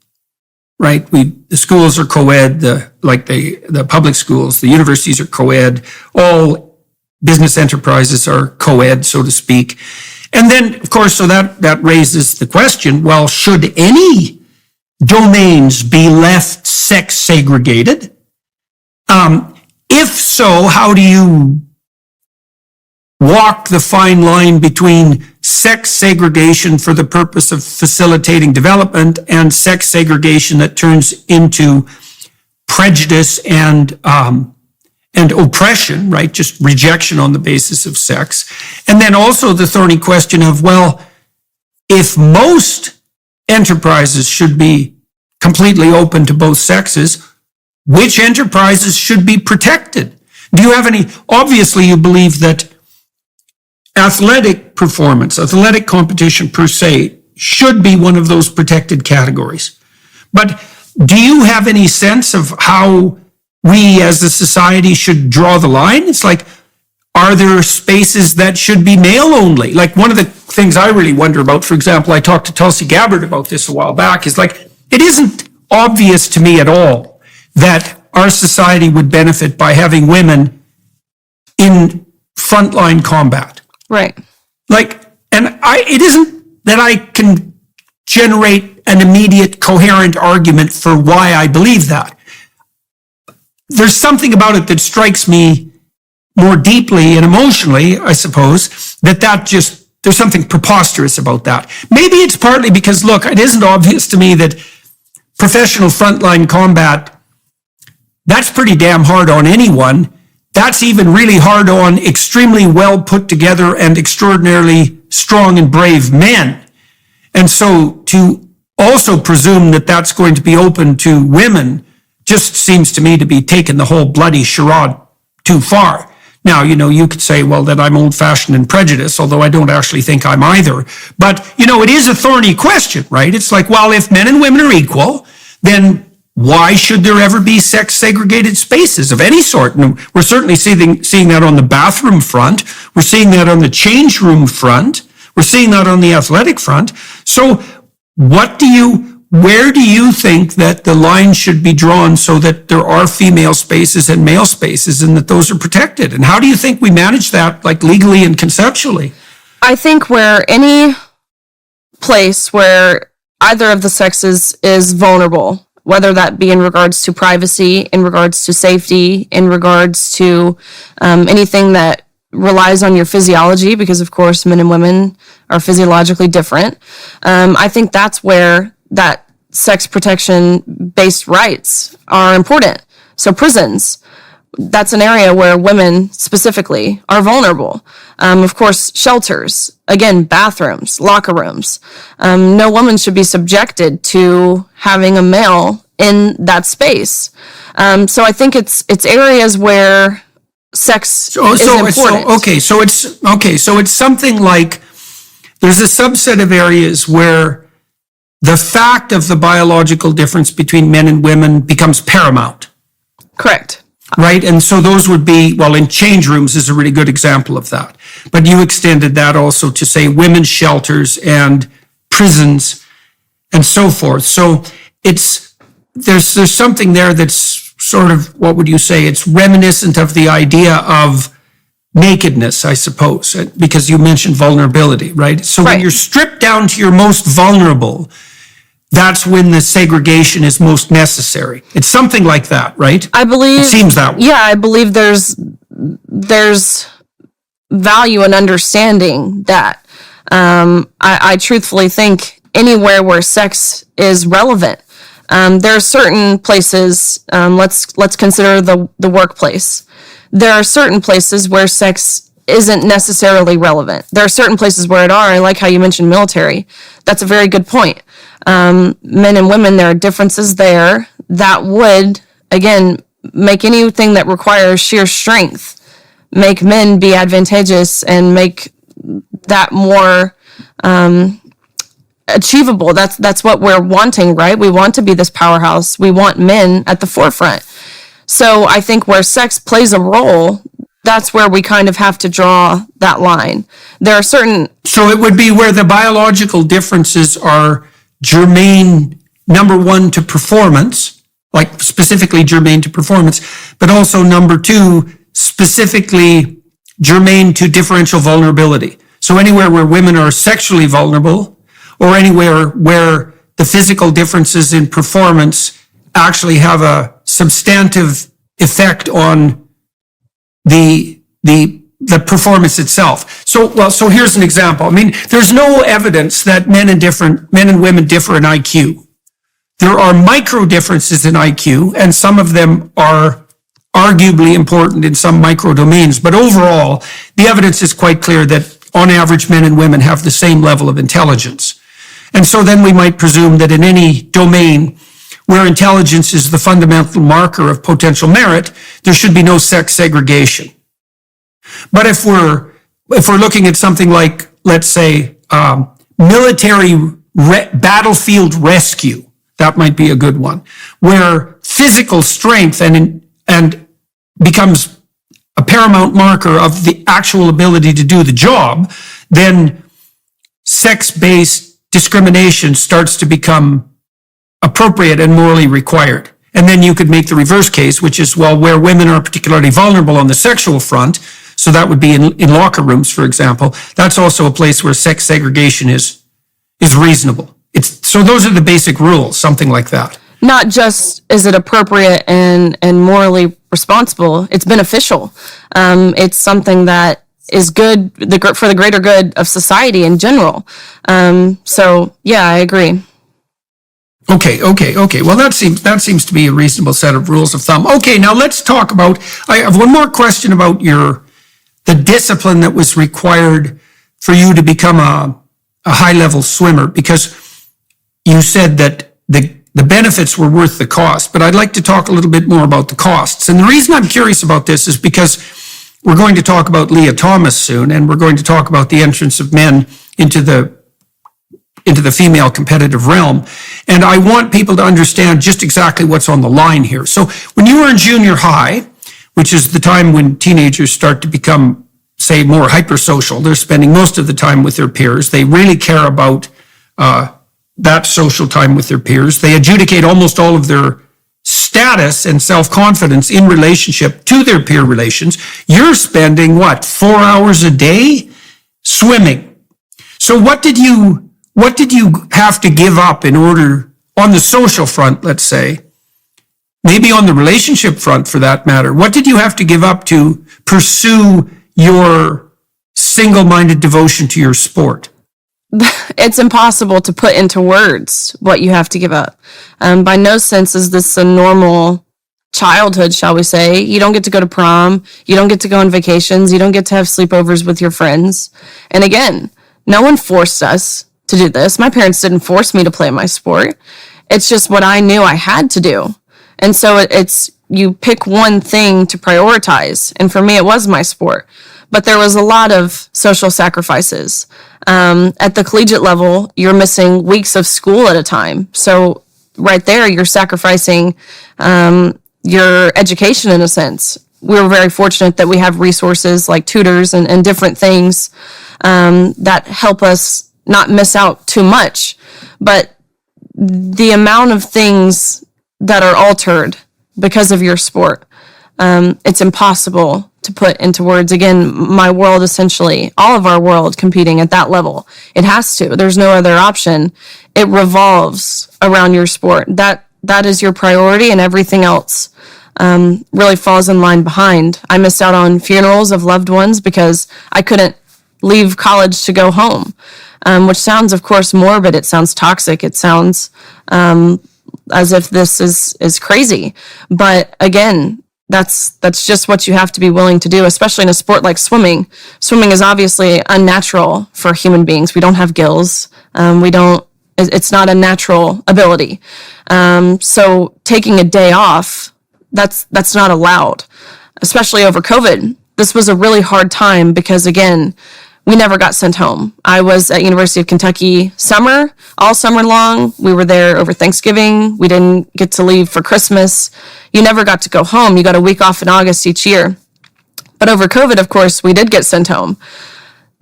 right? The schools are co-ed, the public schools, the universities are co-ed, all business enterprises are co-ed, so to speak. And then, of course, so that raises the question, well, should any domains be left sex segregated? If so, how do you walk the fine line between sex segregation for the purpose of facilitating development and sex segregation that turns into prejudice and oppression, right? Just rejection on the basis of sex. And then also the thorny question of, well, if most enterprises should be completely open to both sexes, which enterprises should be protected? Do you have any, obviously you believe that athletic performance, athletic competition per se, should be one of those protected categories. But do you have any sense of how we as a society should draw the line? It's like, are there spaces that should be male only? Like one of the things I really wonder about, for example, I talked to Tulsi Gabbard about this a while back, is like, it isn't obvious to me at all that our society would benefit by having women in frontline combat. Right. Like, and it isn't that I can generate an immediate coherent argument for why I believe that. There's something about it that strikes me more deeply and emotionally, I suppose, there's something preposterous about that. Maybe it's partly because, look, it isn't obvious to me that professional frontline combat, that's pretty damn hard on anyone. That's even really hard on extremely well put together and extraordinarily strong and brave men. And so to also presume that that's going to be open to women just seems to me to be taking the whole bloody charade too far. Now, you could say, well, that I'm old-fashioned and prejudiced, although I don't actually think I'm either. But, it is a thorny question, right? It's like, well, if men and women are equal, then why should there ever be sex-segregated spaces of any sort? And we're certainly seeing that on the bathroom front. We're seeing that on the change room front. We're seeing that on the athletic front. So where do you think that the line should be drawn so that there are female spaces and male spaces and that those are protected? And how do you think we manage that, like legally and conceptually? I think where any place where either of the sexes is vulnerable, whether that be in regards to privacy, in regards to safety, in regards to anything that relies on your physiology, because of course men and women are physiologically different. I think that's where that sex protection based rights are important. So prisons, that's an area where women specifically are vulnerable. Of course, shelters, again, bathrooms, locker rooms. No woman should be subjected to having a male in that space. So I think it's areas where sex is important. So it's something like there's a subset of areas where the fact of the biological difference between men and women becomes paramount. Correct. Right? And so those would be, well, in change rooms is a really good example of that. But you extended that also to, say, women's shelters and prisons. and so forth. So there's something there that's sort of, what would you say? It's reminiscent of the idea of nakedness, I suppose, because you mentioned vulnerability, right? So when you're stripped down to your most vulnerable, that's when the segregation is most necessary. It's something like that, right? I believe. It seems that way. Yeah, I believe there's value in understanding that. I truthfully think anywhere where sex is relevant, there are certain places. Let's consider the workplace. There are certain places where sex isn't necessarily relevant. There are certain places where it are. I like how you mentioned military. That's a very good point. Men and women, there are differences there that would, again, make anything that requires sheer strength make men be advantageous and make that more achievable. That's what we're wanting, right? We want to be this powerhouse. We want men at the forefront. So I think where sex plays a role, that's where we kind of have to draw that line. There are certain... So it would be where the biological differences are germane, number one, to performance, like specifically germane to performance, but also number two, specifically germane to differential vulnerability. So anywhere where women are sexually vulnerable, or anywhere where the physical differences in performance actually have a substantive effect on the performance itself. So here's an example. I mean, there's no evidence that men and women differ in IQ. There are micro differences in IQ, and some of them are arguably important in some micro domains. But overall, the evidence is quite clear that on average, men and women have the same level of intelligence. And so then we might presume that in any domain where intelligence is the fundamental marker of potential merit, there should be no sex segregation. But if we're looking at something like, let's say, military battlefield rescue, that might be a good one, where physical strength and becomes a paramount marker of the actual ability to do the job, then sex-based discrimination starts to become appropriate and morally required. And then you could make the reverse case, which is, well, where women are particularly vulnerable on the sexual front, so that would be in locker rooms, for example, that's also a place where sex segregation is reasonable. So those are the basic rules, something like that. Not just is it appropriate and morally responsible, it's beneficial. It's something that is good for the greater good of society in general. So yeah, I agree. Okay. Well, that seems to be a reasonable set of rules of thumb. Okay, now let's talk about, I have one more question about the discipline that was required for you to become a high-level swimmer, because you said that the benefits were worth the cost, but I'd like to talk a little bit more about the costs. And the reason I'm curious about this is because we're going to talk about Leah Thomas soon, and we're going to talk about the entrance of men into the female competitive realm. And I want people to understand just exactly what's on the line here. So when you were in junior high, which is the time when teenagers start to become, say, more hypersocial, they're spending most of the time with their peers. They really care about that social time with their peers. They adjudicate almost all of their status and self-confidence in relationship to their peer relations. You're spending, 4 hours a day swimming. So what did you have to give up in order, on the social front, let's say, maybe on the relationship front for that matter, what did you have to give up to pursue your single-minded devotion to your sport? It's impossible to put into words what you have to give up. By no sense is this a normal childhood, shall we say. You don't get to go to prom. You don't get to go on vacations. You don't get to have sleepovers with your friends. And again, no one forced us to do this. My parents didn't force me to play my sport. It's just what I knew I had to do. And so it's, you pick one thing to prioritize. And for me, it was my sport. But there was a lot of social sacrifices. At the collegiate level, you're missing weeks of school at a time. So right there, you're sacrificing your education in a sense. We were very fortunate that we have resources like tutors and different things that help us not miss out too much. But the amount of things that are altered because of your sport, it's impossible to put into words. Again, my world, essentially, all of our world competing at that level, it has to. There's no other option. It revolves around your sport. That is your priority, and everything else really falls in line behind. I missed out on funerals of loved ones because I couldn't leave college to go home, which sounds, of course, morbid. It sounds toxic. It sounds as if this is crazy. But again, that's just what you have to be willing to do, especially in a sport like swimming. Swimming is obviously unnatural for human beings. We don't have gills. It's not a natural ability. So taking a day off, that's not allowed, especially over COVID. This was a really hard time because, again, we never got sent home. I was at University of Kentucky all summer long. We were there over Thanksgiving. We didn't get to leave for Christmas. You never got to go home. You got a week off in August each year. But over COVID, of course, we did get sent home.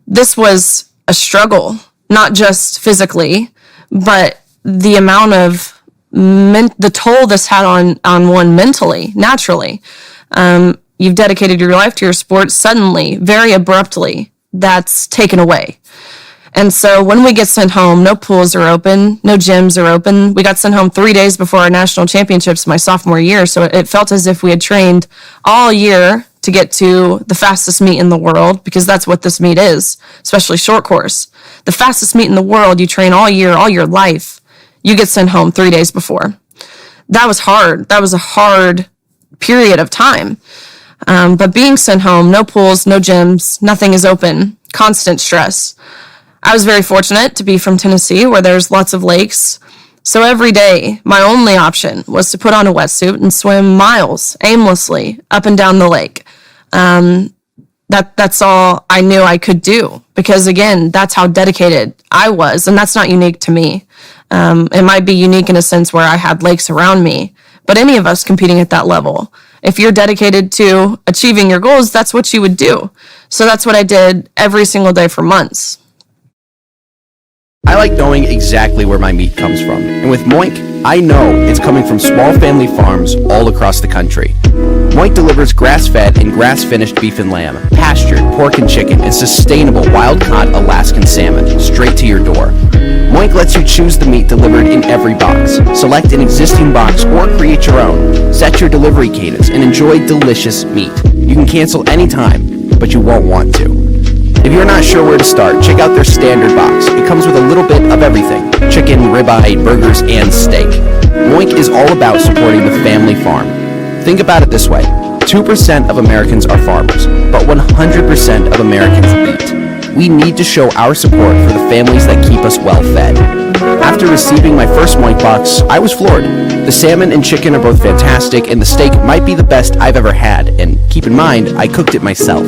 This was a struggle, not just physically, but the amount of the toll this had on one mentally, naturally. You've dedicated your life to your sport. Suddenly, very abruptly, that's taken away. And so when we get sent home, no pools are open, no gyms are open. We got sent home 3 days before our national championships my sophomore year. So it felt as if we had trained all year to get to the fastest meet in the world, because that's what this meet is, especially short course. The fastest meet in the world, you train all year, all your life. You get sent home 3 days before. That was hard. That was a hard period of time. But being sent home, no pools, no gyms, nothing is open, constant stress. I was very fortunate to be from Tennessee, where there's lots of lakes. So every day, my only option was to put on a wetsuit and swim miles aimlessly up and down the lake. That's all I knew I could do, because again, that's how dedicated I was, and that's not unique to me. It might be unique in a sense where I had lakes around me, but any of us competing at that level, if you're dedicated to achieving your goals, that's what you would do. So that's what I did every single day for months. I like knowing exactly where my meat comes from. And with Moink, I know it's coming from small family farms all across the country. Moink delivers grass-fed and grass-finished beef and lamb, pastured pork and chicken, and sustainable wild-caught Alaskan salmon straight to your door. Moink lets you choose the meat delivered in every box. Select an existing box or create your own. Set your delivery cadence and enjoy delicious meat. You can cancel anytime, but you won't want to. If you're not sure where to start, check out their standard box. It comes with a little bit of everything: chicken, ribeye, burgers, and steak. Moink is all about supporting the family farm. Think about it this way: 2% of Americans are farmers, but 100% of Americans eat. We need to show our support for the families that keep us well fed. After receiving my first Moink box, I was floored. The salmon and chicken are both fantastic, and the steak might be the best I've ever had, and keep in mind, I cooked it myself.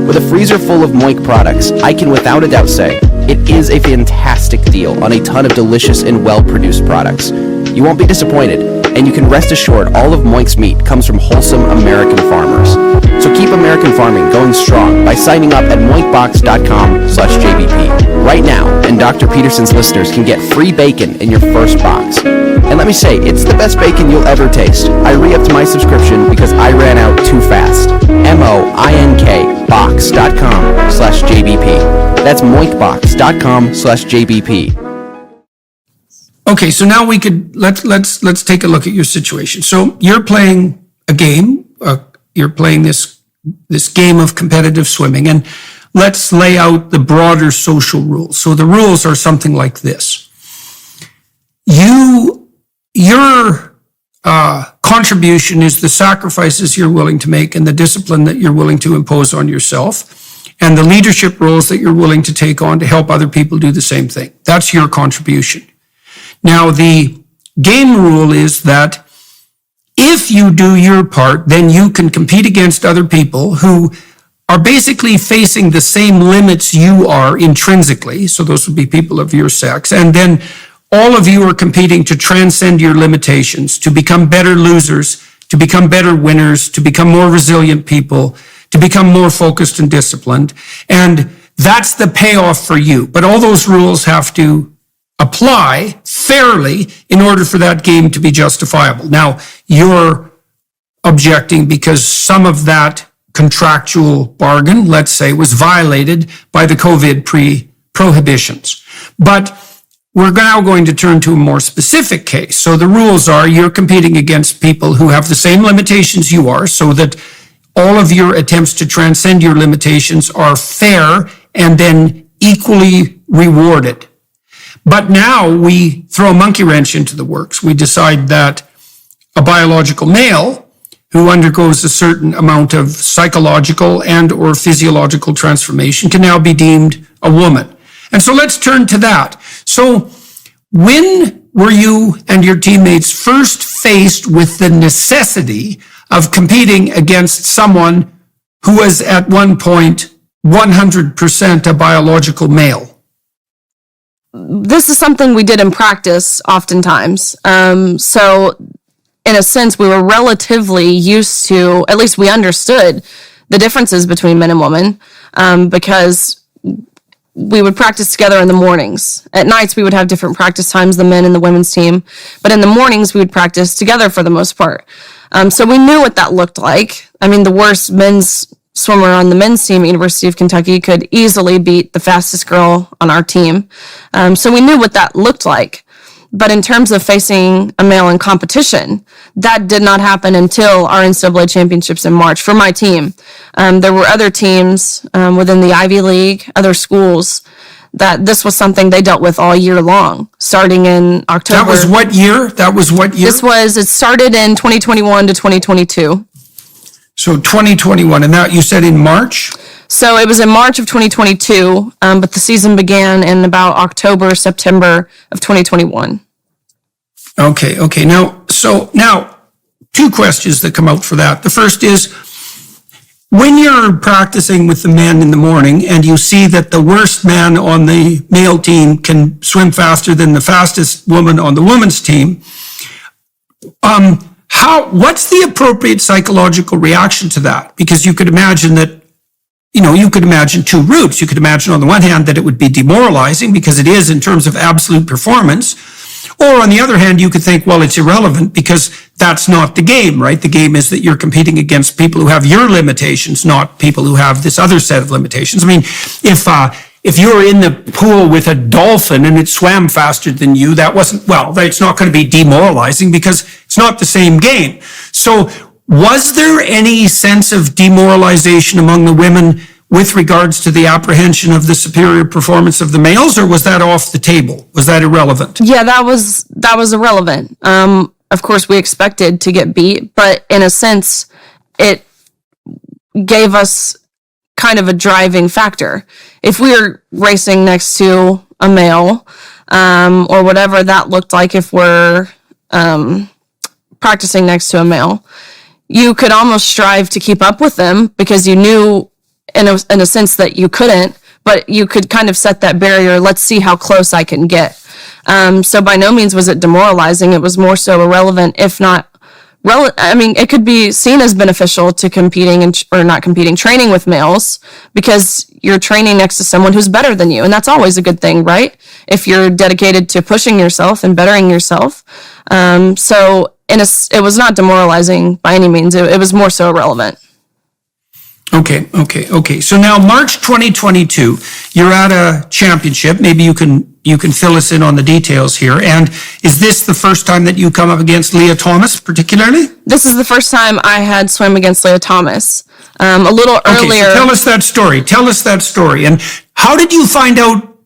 With a freezer full of Moink products, I can without a doubt say it is a fantastic deal on a ton of delicious and well-produced products. You won't be disappointed, and you can rest assured all of Moink's meat comes from wholesome American farmers. So keep American farming going strong by signing up at moinkbox.com/JBP right now, and Dr. Peterson's listeners can get free bacon in your first box. And let me say, it's the best bacon you'll ever taste. I re-upped my subscription because I ran out too fast. MOINK box.com/JBP. That's moinkbox.com/JBP. Okay, so now let's take a look at your situation. So you're playing a game. You're playing this game of competitive swimming, and let's lay out the broader social rules. So the rules are something like this: your contribution is the sacrifices you're willing to make and the discipline that you're willing to impose on yourself, and the leadership roles that you're willing to take on to help other people do the same thing. That's your contribution. Now, the game rule is that if you do your part, then you can compete against other people who are basically facing the same limits you are intrinsically. So those would be people of your sex. And then all of you are competing to transcend your limitations, to become better losers, to become better winners, to become more resilient people, to become more focused and disciplined. And that's the payoff for you. But all those rules have to apply fairly in order for that game to be justifiable. Now, you're objecting because some of that contractual bargain, let's say, was violated by the COVID prohibitions. But we're now going to turn to a more specific case. So the rules are you're competing against people who have the same limitations you are, so that all of your attempts to transcend your limitations are fair and then equally rewarded. But now we throw a monkey wrench into the works. We decide that a biological male who undergoes a certain amount of psychological and or physiological transformation can now be deemed a woman. And so let's turn to that. So when were you and your teammates first faced with the necessity of competing against someone who was at one point 100% a biological male? This is something we did in practice oftentimes. So in a sense, we were relatively used to, at least we understood the differences between men and women, because we would practice together in the mornings. At nights, we would have different practice times, the men and the women's team. But in the mornings, we would practice together for the most part. So we knew what that looked like. I mean, the worst men's swimmer on the men's team at University of Kentucky could easily beat the fastest girl on our team. So we knew what that looked like. But in terms of facing a male in competition, that did not happen until our NCAA championships in March for my team. There were other teams within the Ivy League, other schools, that this was something they dealt with all year long, starting in October. That was what year? It started in 2021 to 2022. So 2021, and that you said in March? So it was in March of 2022, but the season began in about October, September of 2021. Okay. Now, two questions that come out for that. The first is, when you're practicing with the men in the morning and you see that the worst man on the male team can swim faster than the fastest woman on the women's team, what's the appropriate psychological reaction to that? Because you could imagine that, you could imagine two routes. You could imagine on the one hand that it would be demoralizing because it is in terms of absolute performance. Or on the other hand, you could think, well, it's irrelevant because that's not the game, right? The game is that you're competing against people who have your limitations, not people who have this other set of limitations. I mean, if you're in the pool with a dolphin and it swam faster than you, it's not going to be demoralizing because it's not the same game. So was there any sense of demoralization among the women with regards to the apprehension of the superior performance of the males, or was that off the table? Was that irrelevant? Yeah, that was irrelevant. Of course, we expected to get beat, but in a sense, it gave us kind of a driving factor. If we were racing next to a male, or whatever that looked like, if we're practicing next to a male, you could almost strive to keep up with them because you knew in a sense that you couldn't, but you could kind of set that barrier. Let's see how close I can get. So by no means was it demoralizing. It was more so irrelevant, if not it could be seen as beneficial to training with males, because you're training next to someone who's better than you. And that's always a good thing, right? If you're dedicated to pushing yourself and bettering yourself. It was not demoralizing by any means. It was more so irrelevant. Okay. So now March 2022, you're at a championship. Maybe you can fill us in on the details here. And is this the first time that you come up against Leah Thomas particularly? This is the first time I had swam against Leah Thomas. A little earlier. So tell us that story. And how did you find out?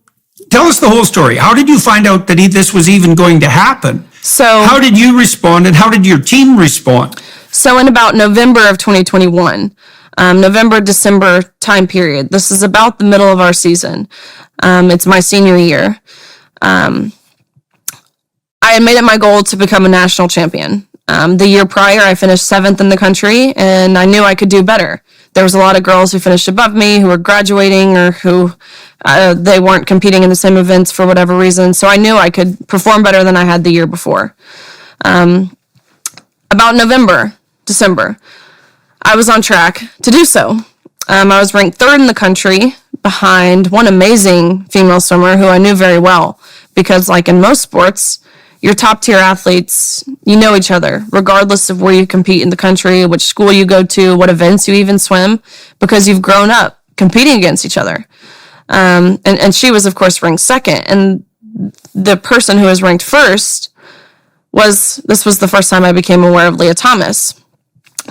Tell us the whole story. How did you find out that this was even going to happen? So how did you respond and how did your team respond? So in about November of 2021, November, December time period. This is about the middle of our season. It's my senior year. I had made it my goal to become a national champion. The year prior, I finished 7th in the country, and I knew I could do better. There was a lot of girls who finished above me, who were graduating, or who they weren't competing in the same events for whatever reason. So I knew I could perform better than I had the year before. About November, December, I was on track to do so. I was ranked 3rd in the country behind one amazing female swimmer who I knew very well because like in most sports, your top tier athletes, you know each other, regardless of where you compete in the country, which school you go to, what events you even swim, because you've grown up competing against each other. And she was, of course, ranked second. And the person who was ranked first this was the first time I became aware of Leah Thomas.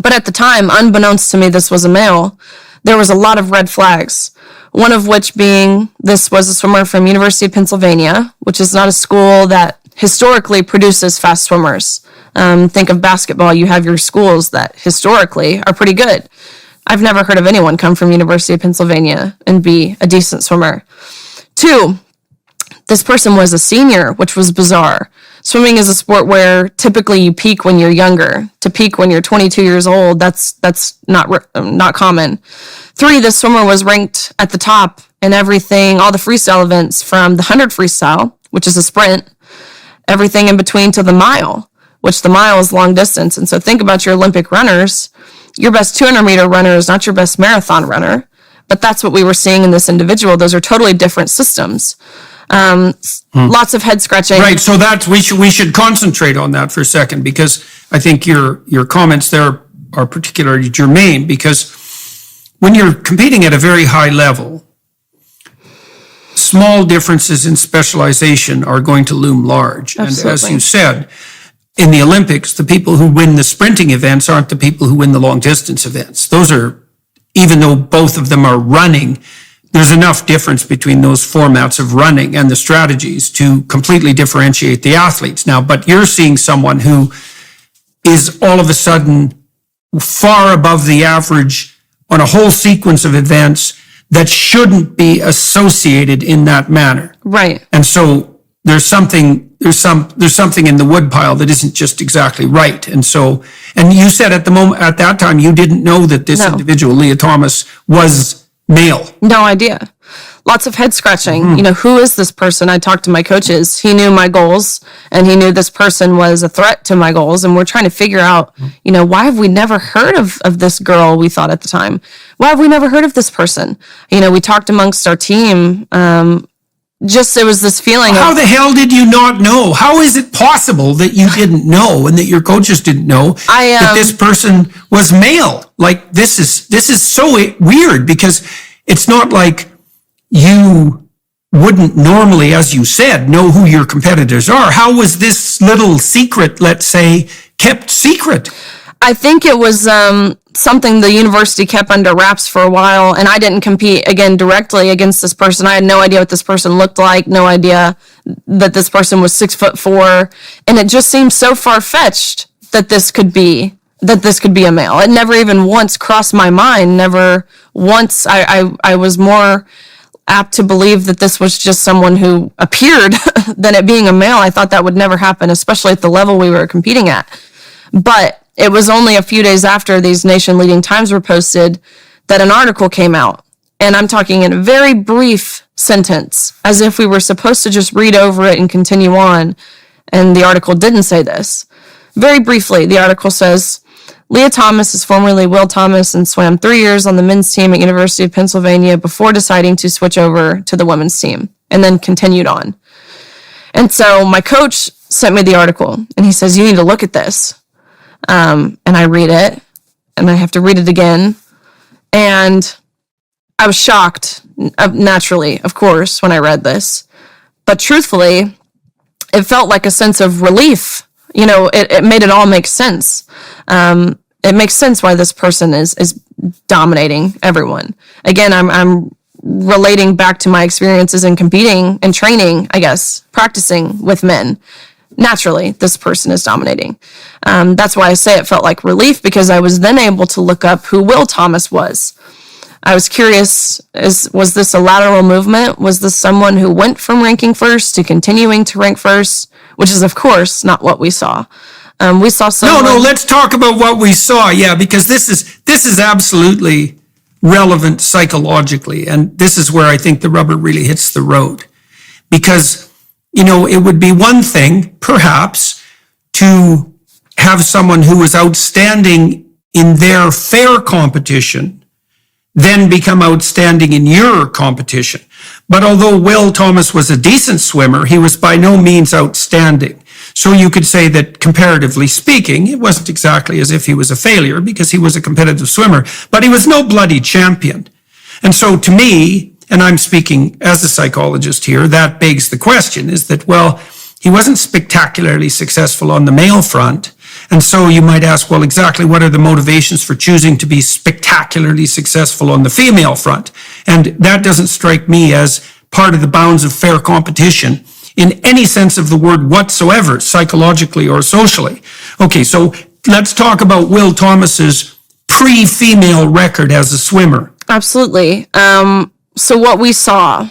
But at the time, unbeknownst to me, this was a male. There was a lot of red flags. One of which being this was a swimmer from University of Pennsylvania, which is not a school that historically produces fast swimmers. Think of basketball. You have your schools that historically are pretty good. I've never heard of anyone come from University of Pennsylvania and be a decent swimmer. 2, this person was a senior, which was bizarre. Swimming is a sport where typically you peak when you're younger. To peak when you're 22 years old, that's not common. 3, this swimmer was ranked at the top in everything, all the freestyle events from the 100 freestyle, which is a sprint, everything in between to the mile, which the mile is long distance. And so think about your Olympic runners. Your best 200 meter runner is not your best marathon runner, but that's what we were seeing in this individual. Those are totally different systems. Lots of head scratching. Right. So we should concentrate on that for a second, because I think your comments there are particularly germane, because when you're competing at a very high level, small differences in specialization are going to loom large. Absolutely. And as you said, in the Olympics, the people who win the sprinting events aren't the people who win the long distance events. Those are, even though both of them are running, there's enough difference between those formats of running and the strategies to completely differentiate the athletes. Now, but you're seeing someone who is all of a sudden far above the average on a whole sequence of events that shouldn't be associated in that manner. Right. And so there's something in the woodpile that isn't just exactly right. And you said at that time, you didn't know that this individual, Leah Thomas, was male. No idea. Lots of head scratching. Mm-hmm. Who is this person? I talked to my coaches. He knew my goals, and he knew this person was a threat to my goals. And we're trying to figure out, why have we never heard of this girl, we thought at the time? Why have we never heard of this person? We talked amongst our team. It was this feeling. How the hell did you not know? How is it possible that you didn't know and that your coaches didn't know that this person was male? Like, this is so weird, because it's not like you wouldn't normally, as you said, know who your competitors are. How was this little secret, let's say, kept secret? I think it was something the university kept under wraps for a while, and I didn't compete, again, directly against this person. I had no idea what this person looked like, no idea that this person was 6'4", and it just seemed so far-fetched that this could be a male. It never even once crossed my mind. Never once. I was more apt to believe that this was just someone who appeared than it being a male. I thought that would never happen, especially at the level we were competing at. But it was only a few days after these nation-leading times were posted that an article came out. And I'm talking in a very brief sentence, as if we were supposed to just read over it and continue on. And the article didn't say this. Very briefly, the article says, Leah Thomas is formerly Will Thomas and swam 3 years on the men's team at University of Pennsylvania before deciding to switch over to the women's team, and then continued on. And so my coach sent me the article, and he says, you need to look at this. And I read it, and I have to read it again. And I was shocked, naturally, of course, when I read this. But truthfully, it felt like a sense of relief. It made it all make sense. It makes sense why this person is dominating everyone. Again, I'm relating back to my experiences in competing and training, I guess, practicing with men. Naturally, this person is dominating. That's why I say it felt like relief, because I was then able to look up who Will Thomas was. I was curious, was this a lateral movement? Was this someone who went from ranking first to continuing to rank first? Which is, of course, not what we saw. We saw someone... No, let's talk about what we saw, because this is absolutely relevant psychologically, and this is where I think the rubber really hits the road. Because, it would be one thing, perhaps, to have someone who was outstanding in their fair competition then become outstanding in your competition. But although Will Thomas was a decent swimmer, he was by no means outstanding. So you could say that comparatively speaking, it wasn't exactly as if he was a failure because he was a competitive swimmer, but he was no bloody champion. And so to me, and I'm speaking as a psychologist here, that begs the question is that, well, he wasn't spectacularly successful on the male front. And so you might ask, well, exactly what are the motivations for choosing to be spectacularly successful on the female front? And that doesn't strike me as part of the bounds of fair competition in any sense of the word whatsoever, psychologically or socially. Okay, so let's talk about Will Thomas's pre-female record as a swimmer. Absolutely. So what we saw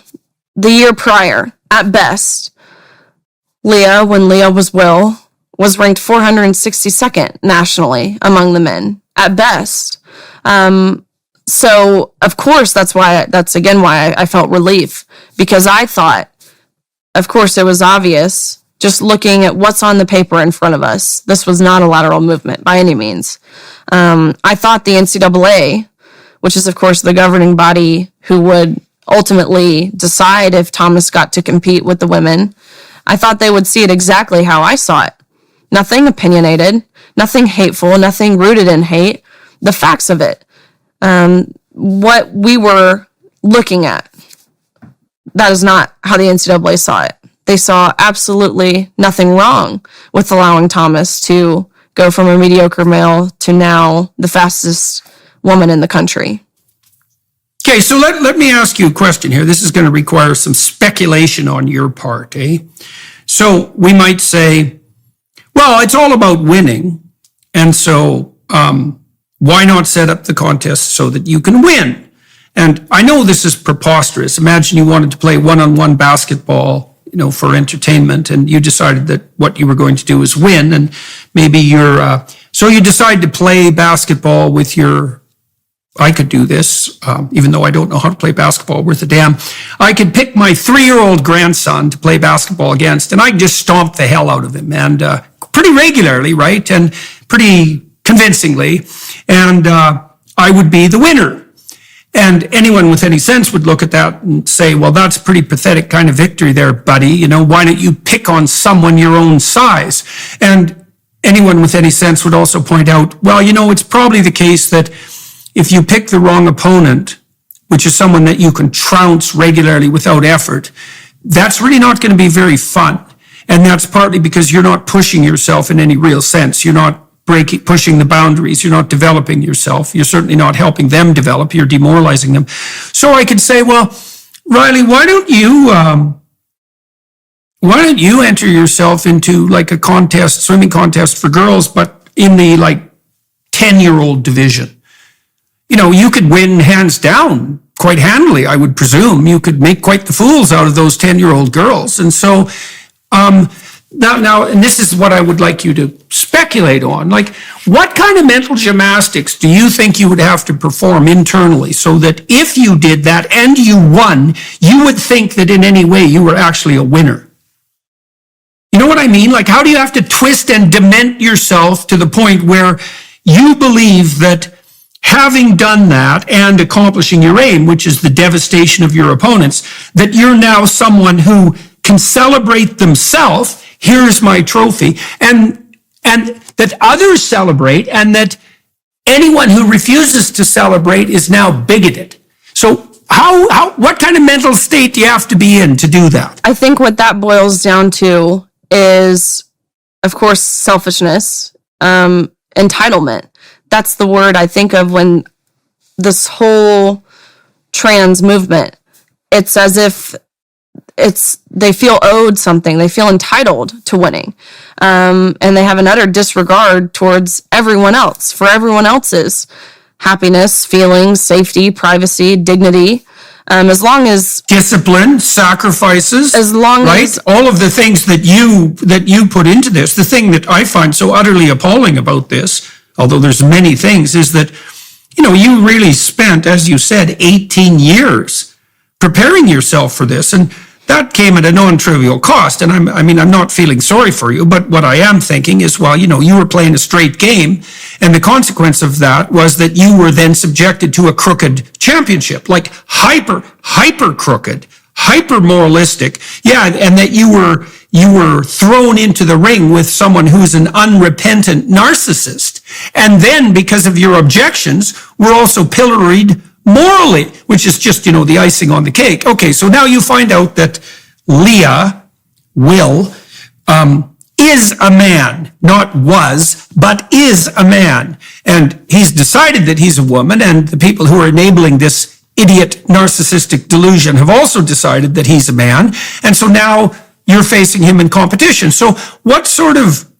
the year prior, at best, Leah, when Leah was Will, was ranked 462nd nationally among the men, at best. So, of course, that's again why I felt relief, because I thought, of course, it was obvious, just looking at what's on the paper in front of us, this was not a lateral movement by any means. I thought the NCAA, which is, of course, the governing body who would ultimately decide if Thomas got to compete with the women, I thought they would see it exactly how I saw it. Nothing opinionated, nothing hateful, nothing rooted in hate. The facts of it. What we were looking at, that is not how the NCAA saw it. They saw absolutely nothing wrong with allowing Thomas to go from a mediocre male to now the fastest woman in the country. Okay, so let me ask you a question here. This is going to require some speculation on your part, eh? So we might say, well, it's all about winning, and so why not set up the contest so that you can win? And I know this is preposterous. Imagine you wanted to play one-on-one basketball, for entertainment, and you decided that what you were going to do is win, and maybe so you decide to play basketball with I could do this, even though I don't know how to play basketball worth a damn. I could pick my 3-year-old grandson to play basketball against, and I'd just stomp the hell out of him, and pretty regularly, right? And pretty convincingly, and I would be the winner. And anyone with any sense would look at that and say, well, that's a pretty pathetic kind of victory there, buddy. Why don't you pick on someone your own size? And anyone with any sense would also point out, well, it's probably the case that if you pick the wrong opponent, which is someone that you can trounce regularly without effort, that's really not going to be very fun. And that's partly because you're not pushing yourself in any real sense. You're not pushing the boundaries. You're not developing yourself. You're certainly not helping them develop. You're demoralizing them. So I could say, well, Riley, why don't you enter yourself into like a contest, swimming contest for girls, but in the 10-year-old division? You could win hands down quite handily, I would presume. You could make quite the fools out of those 10-year-old girls. And so, now, and this is what I would like you to speculate on. What kind of mental gymnastics do you think you would have to perform internally so that if you did that and you won, you would think that in any way you were actually a winner? You know what I mean? How do you have to twist and dement yourself to the point where you believe that having done that and accomplishing your aim, which is the devastation of your opponents, that you're now someone who can celebrate themselves, here's my trophy, and that others celebrate, and that anyone who refuses to celebrate is now bigoted. So what kind of mental state do you have to be in to do that? I think what that boils down to is, of course, selfishness, entitlement. That's the word I think of when this whole trans movement, it's as if they feel owed something. They feel entitled to winning. And they have an utter disregard towards everyone else, for everyone else's happiness, feelings, safety, privacy, dignity. As long as discipline, sacrifices, right? All of the things that you put into this. The thing that I find so utterly appalling about this, although there's many things, is that, you really spent, as you said, 18 years preparing yourself for this. And that came at a non-trivial cost. And I'm not feeling sorry for you, but what I am thinking is, well, you were playing a straight game. And the consequence of that was that you were then subjected to a crooked championship, hyper crooked, hyper moralistic. Yeah, and that you were thrown into the ring with someone who's an unrepentant narcissist. And then because of your objections, were also pilloried morally, which is just, the icing on the cake. Okay, so now you find out that Will, is a man, not was, but is a man. And he's decided that he's a woman, and the people who are enabling this idiot narcissistic delusion have also decided that he's a man. And so now you're facing him in competition. So what sort of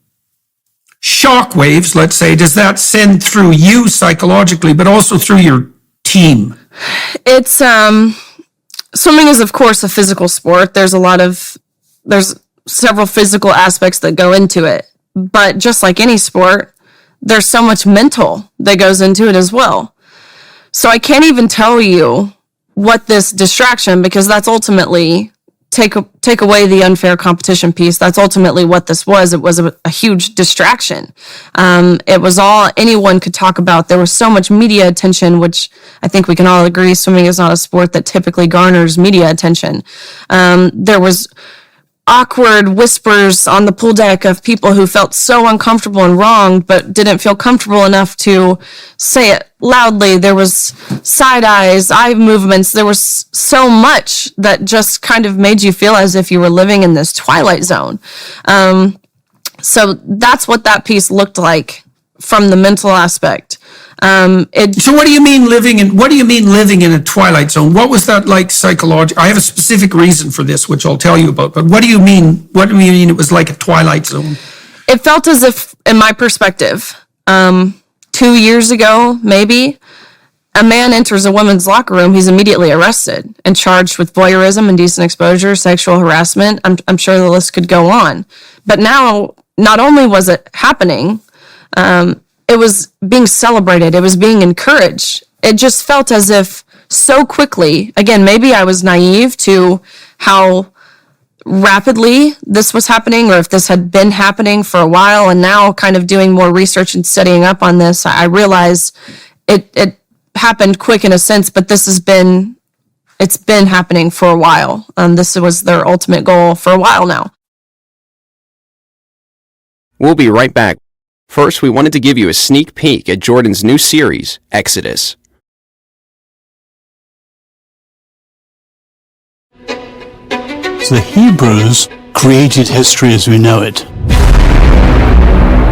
shockwaves, let's say, does that send through you psychologically, but also through your team? It's, swimming is of course a physical sport. There's several physical aspects that go into it. But just like any sport, there's so much mental that goes into it as well. So I can't even tell you what this distraction, because that's ultimately, take away the unfair competition piece, that's ultimately what this was. It was a huge distraction. It was all anyone could talk about. There was so much media attention, which I think we can all agree swimming is not a sport that typically garners media attention. There was awkward whispers on the pool deck of people who felt so uncomfortable and wronged, but didn't feel comfortable enough to say it loudly. There was side eyes, eye movements. There was so much that just kind of made you feel as if you were living in this twilight zone. So that's what that piece looked like from the mental aspect. So what do you mean living in a twilight zone? What was that like psychologically? I have a specific reason for this, which I'll tell you about, but what do you mean it was like a twilight zone? It felt as if, in my perspective, 2 years ago, maybe, a man enters a woman's locker room, he's immediately arrested and charged with voyeurism, indecent exposure, sexual harassment. I'm sure the list could go on. But now, not only was it happening, it was being celebrated. It was being encouraged. It just felt as if so quickly, again, maybe I was naive to how rapidly this was happening, or if this had been happening for a while, and now kind of doing more research and studying up on this, I realized it happened quick in a sense, but it's been happening for a while. This was their ultimate goal for a while now. We'll be right back. First, we wanted to give you a sneak peek at Jordan's new series, Exodus. The Hebrews created history as we know it.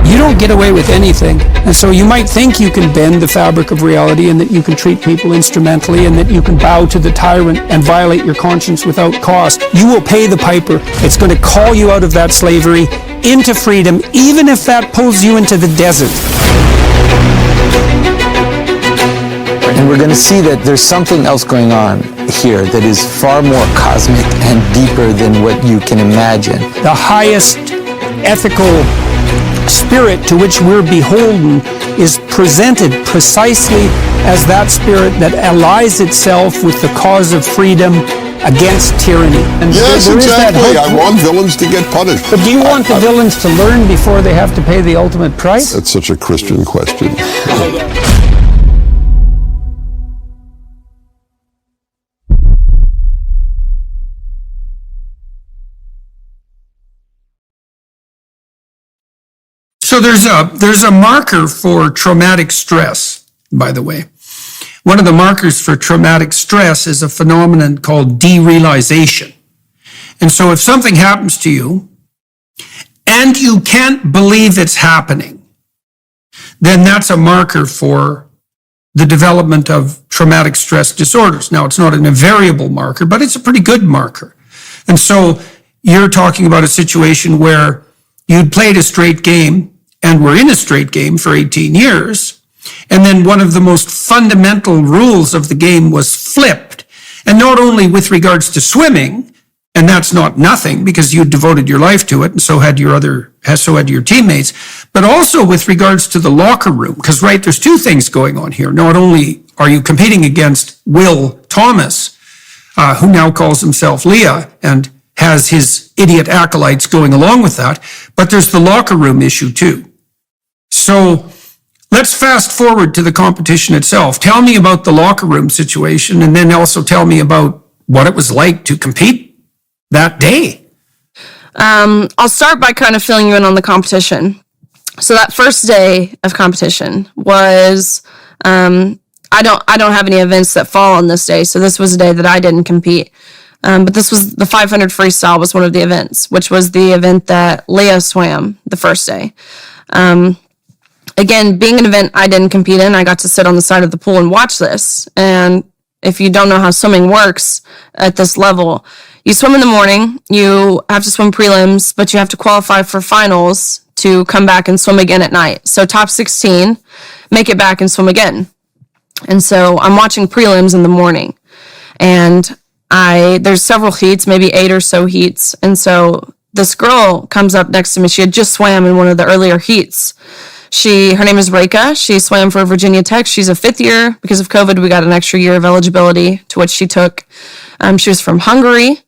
You don't get away with anything. And so you might think you can bend the fabric of reality, and that you can treat people instrumentally, and that you can bow to the tyrant and violate your conscience without cost. You will pay the piper. It's going to call you out of that slavery into freedom, even if that pulls you into the desert. And we're going to see that there's something else going on here that is far more cosmic and deeper than what you can imagine. The highest ethical spirit to which we're beholden is presented precisely as that spirit that allies itself with the cause of freedom against tyranny. And yes, there exactly. I want villains to get punished. But do you want the villains to learn before they have to pay the ultimate price? That's such a Christian question. So there's a marker for traumatic stress, by the way. One of the markers for traumatic stress is a phenomenon called derealization. And so if something happens to you and you can't believe it's happening, then that's a marker for the development of traumatic stress disorders. Now, it's not an invariable marker, but it's a pretty good marker. And so you're talking about a situation where you'd played a straight game and were in a straight game for 18 years. And then one of the most fundamental rules of the game was flipped. And not only with regards to swimming, and that's not nothing because you devoted your life to it, and so had your teammates, but also with regards to the locker room. Because, right, there's two things going on here. Not only are you competing against Will Thomas, who now calls himself Leah, and has his idiot acolytes going along with that, but there's the locker room issue too. So let's fast forward to the competition itself. Tell me about the locker room situation, and then also tell me about what it was like to compete that day. I'll start by kind of filling you in on the competition. So that first day of competition was, I don't have any events that fall on this day. So this was a day that I didn't compete. But this was the 500 freestyle was one of the events, which was the event that Leah swam the first day. Again, being an event I didn't compete in, I got to sit on the side of the pool and watch this. And if you don't know how swimming works at this level, you swim in the morning, you have to swim prelims, but you have to qualify for finals to come back and swim again at night. So top 16, make it back and swim again. And so I'm watching prelims in the morning, and there's several heats, maybe 8 or so heats. And so this girl comes up next to me. She had just swam in one of the earlier heats. Her name is Reka. She swam for Virginia Tech. She's a 5th year. Because of COVID, we got an extra year of eligibility, to which she took. She was from Hungary,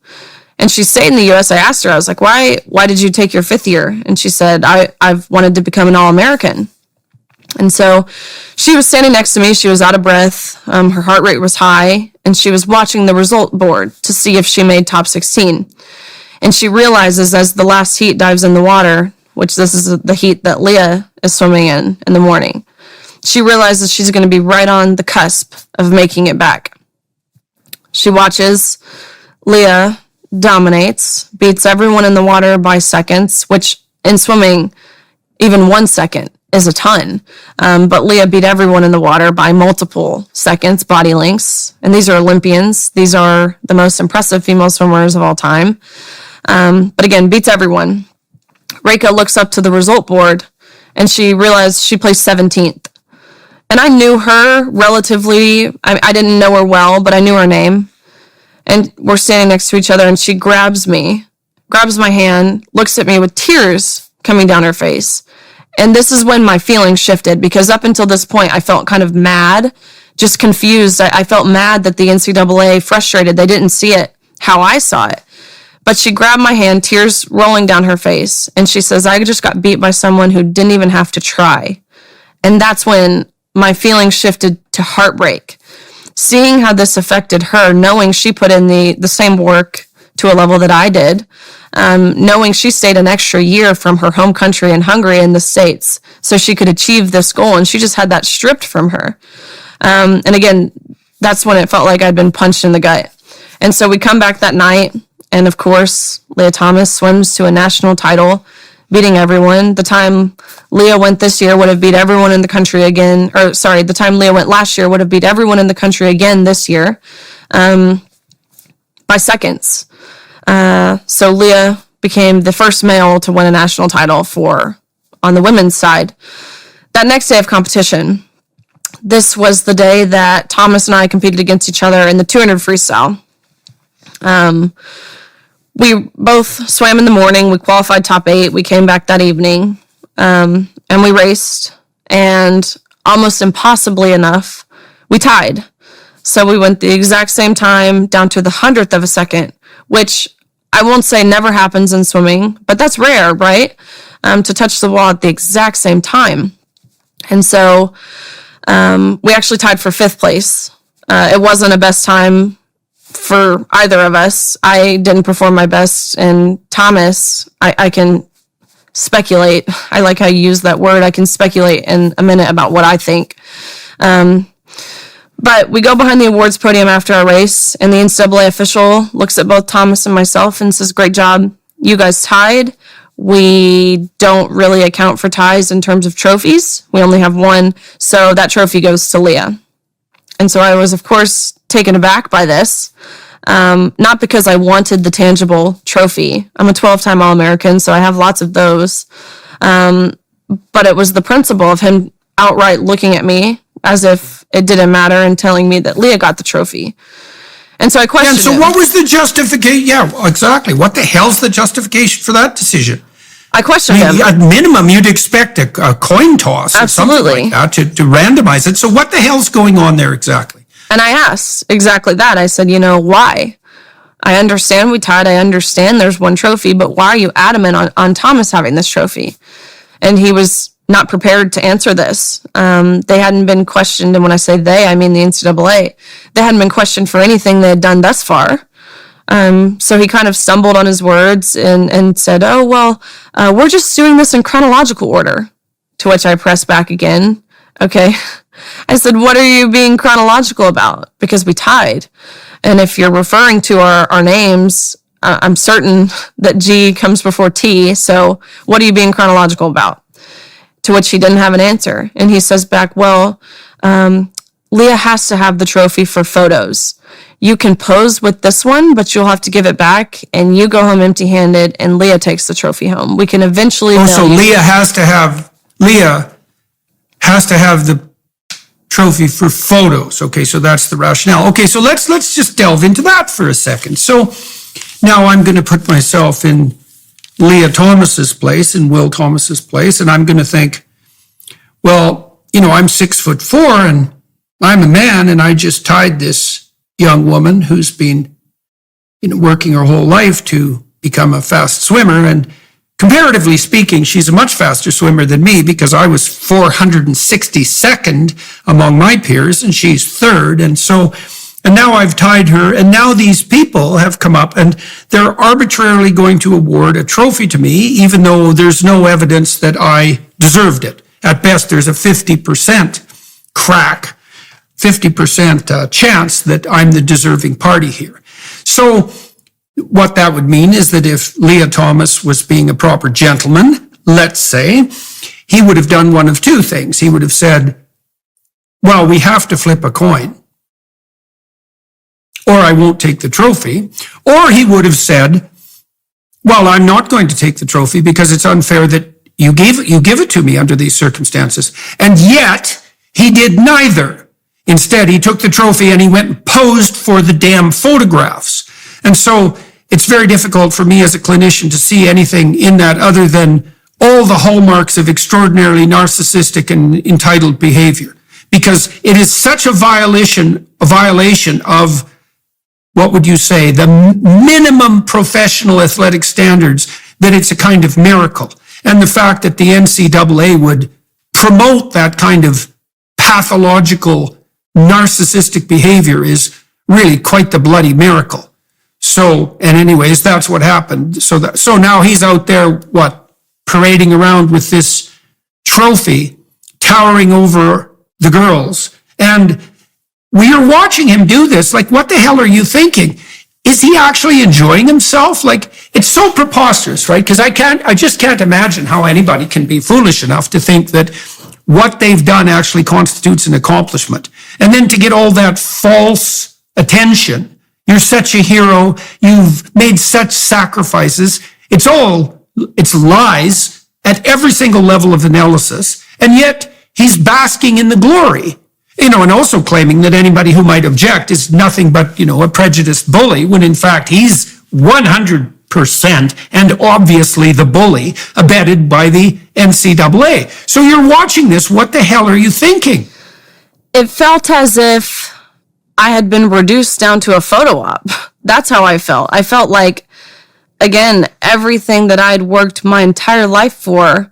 and she stayed in the U.S. I asked her, I was like, why did you take your 5th year? And she said, I've wanted to become an All-American. And so she was standing next to me. She was out of breath. Her heart rate was high, and she was watching the result board to see if she made top 16. And she realizes as the last heat dives in the water, which this is the heat that Leah is swimming in the morning, she realizes she's going to be right on the cusp of making it back. She watches Leah dominates, beats everyone in the water by seconds, which in swimming, even 1 second is a ton. But Leah beat everyone in the water by multiple seconds, body lengths. And these are Olympians. These are the most impressive female swimmers of all time. But again, beats everyone. Reka looks up to the result board, and she realized she placed 17th. And I knew her relatively. I didn't know her well, but I knew her name. And we're standing next to each other, and she grabs my hand, looks at me with tears coming down her face. And this is when my feelings shifted, because up until this point, I felt kind of mad, just confused. I felt mad that the NCAA, frustrated. They didn't see it how I saw it. But she grabbed my hand, tears rolling down her face, and she says, I just got beat by someone who didn't even have to try. And that's when my feelings shifted to heartbreak. Seeing how this affected her, knowing she put in the same work to a level that I did, knowing she stayed an extra year from her home country in Hungary in the States so she could achieve this goal, and she just had that stripped from her. And again, that's when it felt like I'd been punched in the gut. And so we come back that night, and of course, Leah Thomas swims to a national title, beating everyone. The time Leah went this year would have beat everyone in the country again. The time Leah went last year would have beat everyone in the country again this year by seconds. So Leah became the first male to win a national title on the women's side. That next day of competition, this was the day that Thomas and I competed against each other in the 200 freestyle. We both swam in the morning. We qualified top 8. We came back that evening, and we raced. And almost impossibly enough, we tied. So we went the exact same time down to the 100th of a second, which I won't say never happens in swimming, but that's rare, right? To touch the wall at the exact same time. And so we actually tied for 5th place. It wasn't a best time for either of us. I didn't perform my best, and Thomas, I can speculate. I like how you use that word. I can speculate in a minute about what I think. But we go behind the awards podium after our race, and the NCAA official looks at both Thomas and myself and says, great job. You guys tied. We don't really account for ties in terms of trophies. We only have one. So that trophy goes to Leah. And so I was, of course, taken aback by this. Not because I wanted the tangible trophy. I'm a 12-time All-American, so I have lots of those. But it was the principle of him outright looking at me as if it didn't matter and telling me that Leah got the trophy. And so I questioned him. What was the justification? Yeah, exactly. What the hell's the justification for that decision? I questioned him. At minimum, you'd expect a coin toss or Absolutely. something like that to randomize it. So what the hell's going on there exactly? And I asked exactly that. I said, why? I understand we tied. I understand there's one trophy, but why are you adamant on Thomas having this trophy? And he was not prepared to answer this. They hadn't been questioned, and when I say they, I mean the NCAA. They hadn't been questioned for anything they had done thus far. So he kind of stumbled on his words and said, "Oh, well, we're just doing this in chronological order." To which I pressed back again. Okay. I said, "What are you being chronological about?" Because we tied. And if you're referring to our names, I'm certain that G comes before T. So what are you being chronological about? To which he didn't have an answer. And he says back, "Well, Leah has to have the trophy for photos. You can pose with this one, but you'll have to give it back, and you go home empty-handed, and Leah takes the trophy home. We can eventually." So Leah has to have the trophy for photos. Okay, so that's the rationale. Okay, so let's just delve into that for a second. So now I'm going to put myself in Leah Thomas's place, in Will Thomas's place, and I'm going to think, well, I'm 6'4" and I'm a man, and I just tied this young woman who's been working her whole life to become a fast swimmer. And comparatively speaking, she's a much faster swimmer than me, because I was 462nd among my peers and she's third. And now I've tied her, and now these people have come up and they're arbitrarily going to award a trophy to me, even though there's no evidence that I deserved it. At best, there's a 50% crack, 50% chance that I'm the deserving party here. So what that would mean is that if Leah Thomas was being a proper gentleman, let's say, he would have done one of two things. He would have said, well, we have to flip a coin, or I won't take the trophy. Or he would have said, well, I'm not going to take the trophy because it's unfair that you give it to me under these circumstances. And yet he did neither. Instead, he took the trophy and he went and posed for the damn photographs. And so it's very difficult for me as a clinician to see anything in that other than all the hallmarks of extraordinarily narcissistic and entitled behavior. Because it is such a violation of, what would you say, the minimum professional athletic standards, that it's a kind of miracle. And the fact that the NCAA would promote that kind of pathological narcissistic behavior is really quite the bloody miracle. So, and anyways, that's what happened. So now he's out there, parading around with this trophy, towering over the girls. And we are watching him do this. Like, what the hell are you thinking? Is he actually enjoying himself? Like, it's so preposterous, right? Because I just can't imagine how anybody can be foolish enough to think that what they've done actually constitutes an accomplishment. And then to get all that false attention. You're such a hero. You've made such sacrifices. It's lies at every single level of analysis. And yet he's basking in the glory, and also claiming that anybody who might object is nothing but, a prejudiced bully, when in fact he's 100% and obviously the bully, abetted by the NCAA. So you're watching this. What the hell are you thinking? It felt as if I had been reduced down to a photo op. That's how I felt. I felt like, again, everything that I'd worked my entire life for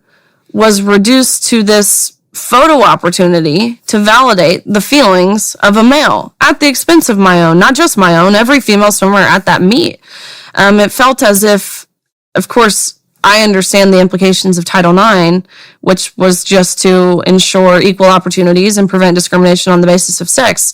was reduced to this photo opportunity to validate the feelings of a male at the expense of my own, not just my own, every female swimmer at that meet. It felt as if, of course, I understand the implications of Title IX, which was just to ensure equal opportunities and prevent discrimination on the basis of sex.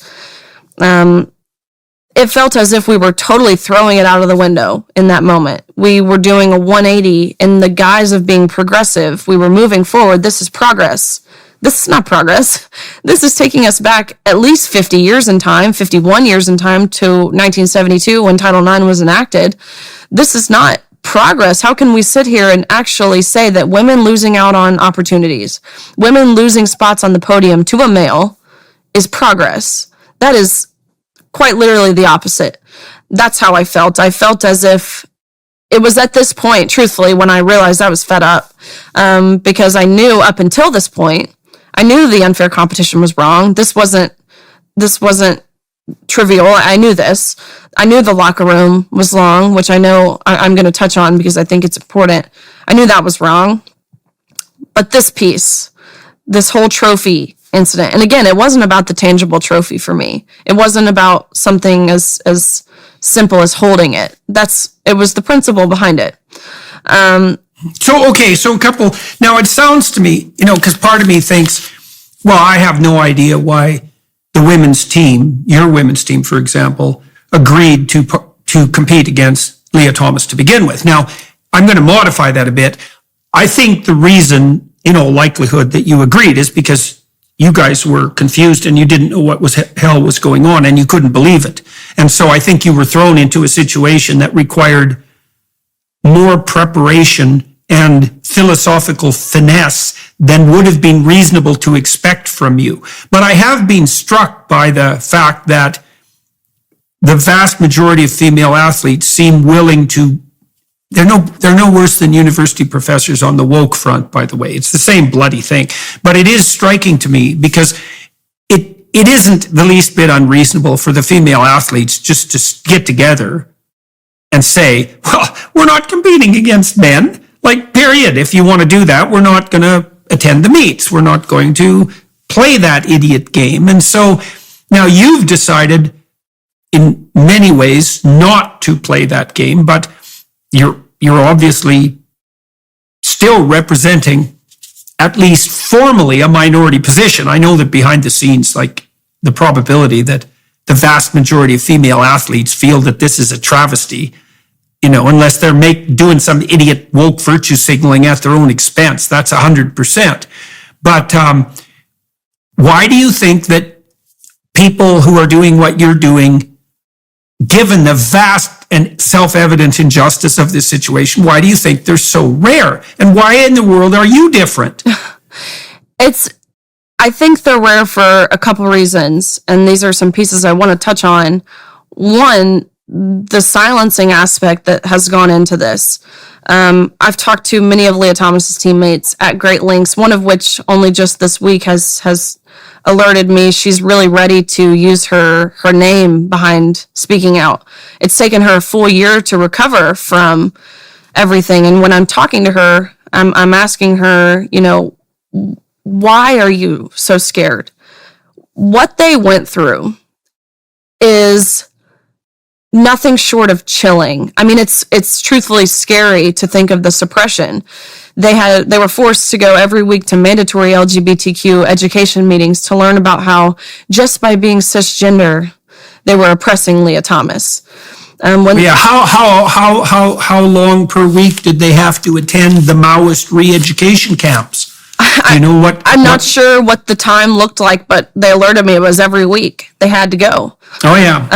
It felt as if we were totally throwing it out of the window in that moment. We were doing a 180 in the guise of being progressive. We were moving forward. This is progress. This is not progress. This is taking us back at least 50 years in time, 51 years in time, to 1972 when Title IX was enacted. This is not progress. How can we sit here and actually say that women losing out on opportunities, women losing spots on the podium to a male is progress? That is quite literally the opposite. That's how I felt. I felt as if it was at this point, truthfully, when I realized I was fed up, because I knew up until this point, I knew the unfair competition was wrong. This wasn't trivial. I knew this. I knew the locker room was long, which I know I'm going to touch on because I think it's important. I knew that was wrong. But this piece, this whole trophy incident. And again, it wasn't about the tangible trophy for me. It wasn't about something as simple as holding it. It was the principle behind it. So a couple, now it sounds to me, because part of me thinks, well, I have no idea why the women's team, your women's team, for example, agreed to compete against Leah Thomas to begin with. Now, I'm going to modify that a bit. I think the reason, in all likelihood, that you agreed is because you guys were confused and you didn't know what hell was going on and you couldn't believe it. And so I think you were thrown into a situation that required more preparation and philosophical finesse than would have been reasonable to expect from you. But I have been struck by the fact that the vast majority of female athletes seem willing to, they're no worse than university professors on the woke front, by the way. It's the same bloody thing. But it is striking to me because it isn't the least bit unreasonable for the female athletes just to get together and say, well, we're not competing against men. Like, period. If you want to do that, we're not going to attend the meets. We're not going to play that idiot game. And so now you've decided in many ways not to play that game, but you're obviously still representing, at least formally, a minority position. I know that behind the scenes, like the probability that the vast majority of female athletes feel that this is a travesty, unless they're doing some idiot woke virtue signaling at their own expense. That's 100%. But why do you think that people who are doing what you're doing, given the vast and self-evident injustice of this situation, why do you think they're so rare? And why in the world are you different? I think they're rare for a couple reasons, and these are some pieces I want to touch on. One, the silencing aspect that has gone into this. I've talked to many of Leah Thomas's teammates at great lengths, one of which only just this week has alerted me she's really ready to use her name behind speaking out. It's taken her a full year to recover from everything. And when I'm talking to her, I'm asking her, why are you so scared? What they went through is nothing short of chilling. I mean, it's truthfully scary to think of the suppression. They were forced to go every week to mandatory LGBTQ education meetings to learn about how just by being cisgender, they were oppressing Leah Thomas. How long per week did they have to attend the Maoist re-education camps? I'm not sure what the time looked like, but they alerted me it was every week. They had to go. Oh, yeah.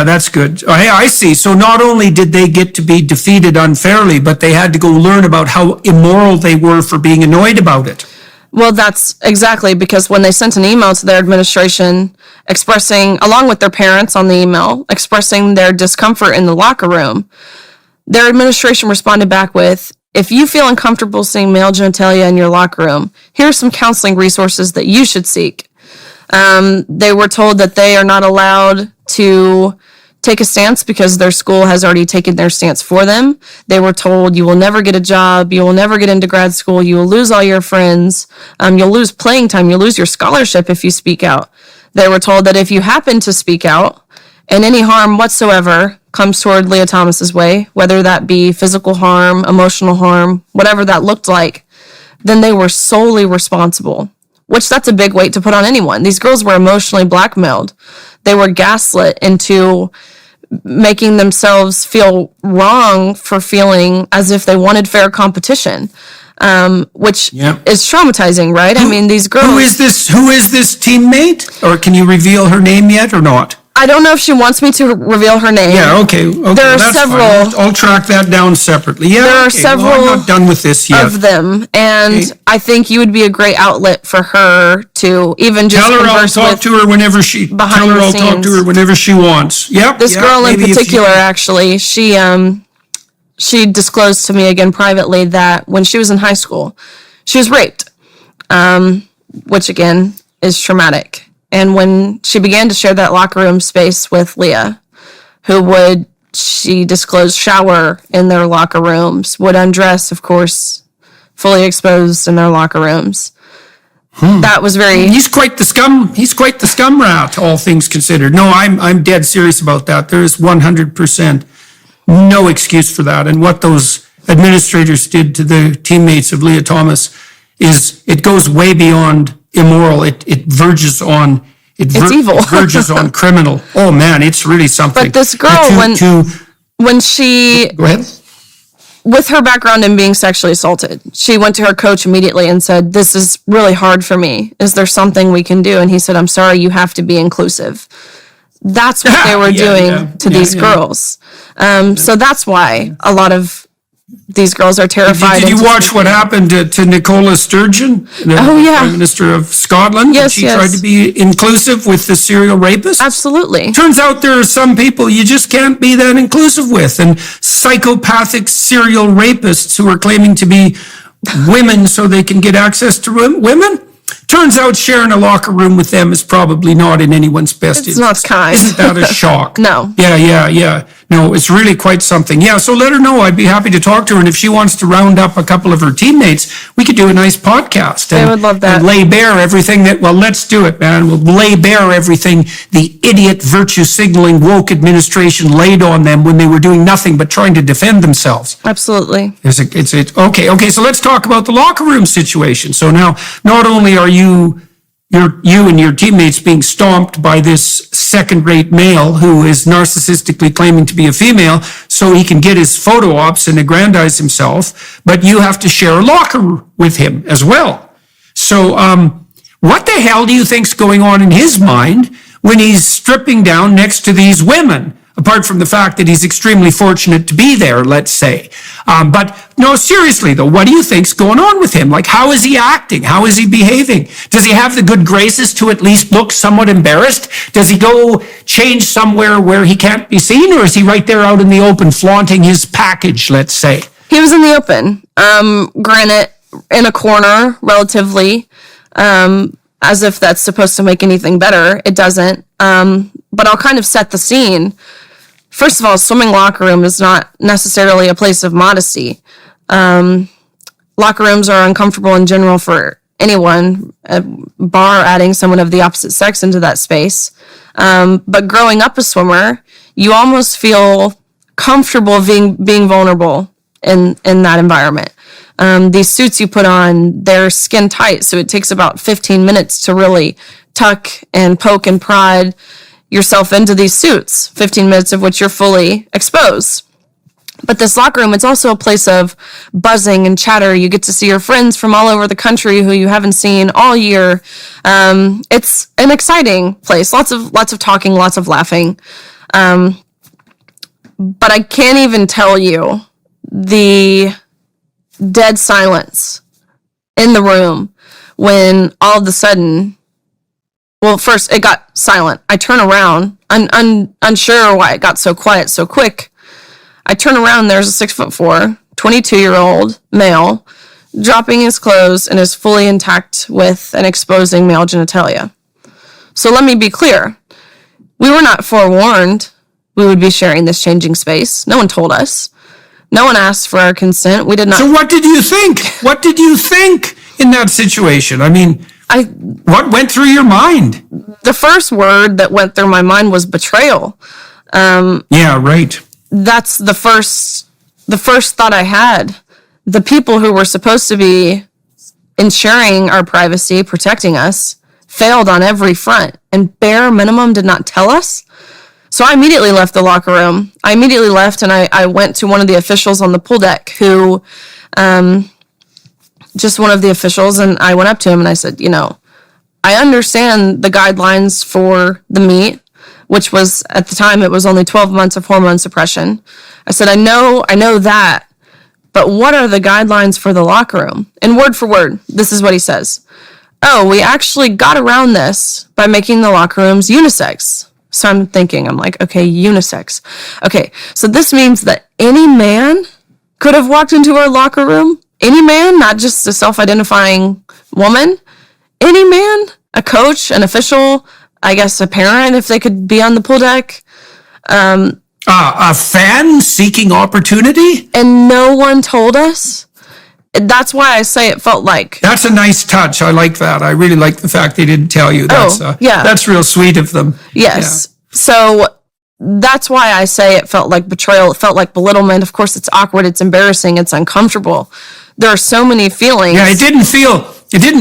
That's good. Oh, yeah, I see. So not only did they get to be defeated unfairly, but they had to go learn about how immoral they were for being annoyed about it. Well, that's exactly, because when they sent an email to their administration expressing, along with their parents on the email, expressing their discomfort in the locker room, their administration responded back with, if you feel uncomfortable seeing male genitalia in your locker room, here are some counseling resources that you should seek. They were told that they are not allowed to take a stance because their school has already taken their stance for them. They were told you will never get a job, you will never get into grad school, you will lose all your friends, you'll lose playing time, you'll lose your scholarship if you speak out. They were told that if you happen to speak out and any harm whatsoever comes toward Leah Thomas's way, whether that be physical harm, emotional harm, whatever that looked like, then they were solely responsible, which that's a big weight to put on anyone. These girls were emotionally blackmailed. They were gaslit into making themselves feel wrong for feeling as if they wanted fair competition, which is traumatizing, right? I mean, these girls... Who is this teammate? Or can you reveal her name yet or not? I don't know if she wants me to reveal her name. Yeah, okay. There are several. I'll track that down separately. Yeah, there are several. Well, I'm not done with this yet. Of them, and I think you would be a great outlet for her to even just converse with. I'll talk to her whenever she. Tell her I'll talk to her whenever she wants. Yep. This girl in particular, actually, she disclosed to me again privately that when she was in high school, she was raped, which again is traumatic. And when she began to share that locker room space with Leah, who would, she disclosed, shower in their locker rooms, would undress, of course, fully exposed in their locker rooms. That was very... He's quite the scum rat, all things considered. No, I'm dead serious about that. There is 100% no excuse for that. And what those administrators did to the teammates of Leah Thomas it goes way beyond immoral. It verges on... It's evil. It verges on criminal. Oh man, it's really something. But this girl, when she... Go ahead. With her background in being sexually assaulted, she went to her coach immediately and said, "This is really hard for me. Is there something we can do?" And he said, "I'm sorry, you have to be inclusive." That's what they were doing to these girls. So that's why a lot of these girls are terrified. Did you watch what happened to Nicola Sturgeon, the Prime Minister of Scotland? Yes, she tried to be inclusive with the serial rapists. Absolutely. Turns out there are some people you just can't be that inclusive with, and psychopathic serial rapists who are claiming to be women so they can get access to women. Turns out sharing a locker room with them is probably not in anyone's best interest. It's not kind. Isn't that a shock? No. Yeah. No, it's really quite something. Yeah, so let her know. I'd be happy to talk to her. And if she wants to round up a couple of her teammates, we could do a nice podcast. I would love that. And lay bare everything let's do it, man. We'll lay bare everything the idiot virtue signaling woke administration laid on them when they were doing nothing but trying to defend themselves. Absolutely. Okay, so let's talk about the locker room situation. So now, not only are you and your teammates being stomped by this second-rate male who is narcissistically claiming to be a female so he can get his photo ops and aggrandize himself, but you have to share a locker with him as well. So what the hell do you think's going on in his mind when he's stripping down next to these women? Apart from the fact that he's extremely fortunate to be there, let's say. But no, seriously though, what do you think's going on with him? Like, how is he acting? How is he behaving? Does he have the good graces to at least look somewhat embarrassed? Does he go change somewhere where he can't be seen? Or is he right there out in the open flaunting his package, let's say? He was in the open. Granted, in a corner, relatively, as if that's supposed to make anything better. It doesn't. But I'll kind of set the scene. First of all, swimming locker room is not necessarily a place of modesty. Locker rooms are uncomfortable in general for anyone, bar adding someone of the opposite sex into that space. But growing up a swimmer, you almost feel comfortable being vulnerable in that environment. These suits you put on, they're skin tight, so it takes about 15 minutes to really tuck and poke and prod yourself into these suits, 15 minutes of which you're fully exposed. But this locker room, it's also a place of buzzing and chatter. You get to see your friends from all over the country who you haven't seen all year. It's an exciting place. Lots of talking, lots of laughing. But I can't even tell you the dead silence in the room when all of a sudden, well, first it got silent. I turn around, unsure why it got so quiet so quick. I turn around, there's a 6'4", 22-year-old male dropping his clothes and is fully intact with an exposing male genitalia. So let me be clear. We were not forewarned we would be sharing this changing space. No one told us. No one asked for our consent. We did not. So what did you think? What did you think in that situation? I mean, what went through your mind? The first word that went through my mind was betrayal. Yeah, right. That's the first thought I had. The people who were supposed to be ensuring our privacy, protecting us, failed on every front and bare minimum did not tell us. So I immediately left the locker room. I immediately left and I went to one of the officials on the pool deck who, just one of the officials, and I went up to him and I said, I understand the guidelines for the meet, which was, at the time, it was only 12 months of hormone suppression. I said, I know that, but what are the guidelines for the locker room? And word for word, this is what he says. Oh, we actually got around this by making the locker rooms unisex. So I'm like, okay, unisex. Okay, so this means that any man could have walked into our locker room. Any man, not just a self-identifying woman. Any man, a coach, an official, I guess a parent, if they could be on the pool deck. A fan seeking opportunity? And no one told us. That's why I say it felt like. That's a nice touch. I like that. I really like the fact they didn't tell you. Yeah. That's real sweet of them. Yes. Yeah. So that's why I say it felt like betrayal. It felt like belittlement. Of course, it's awkward. It's embarrassing. It's uncomfortable. There are so many feelings. Yeah, it didn't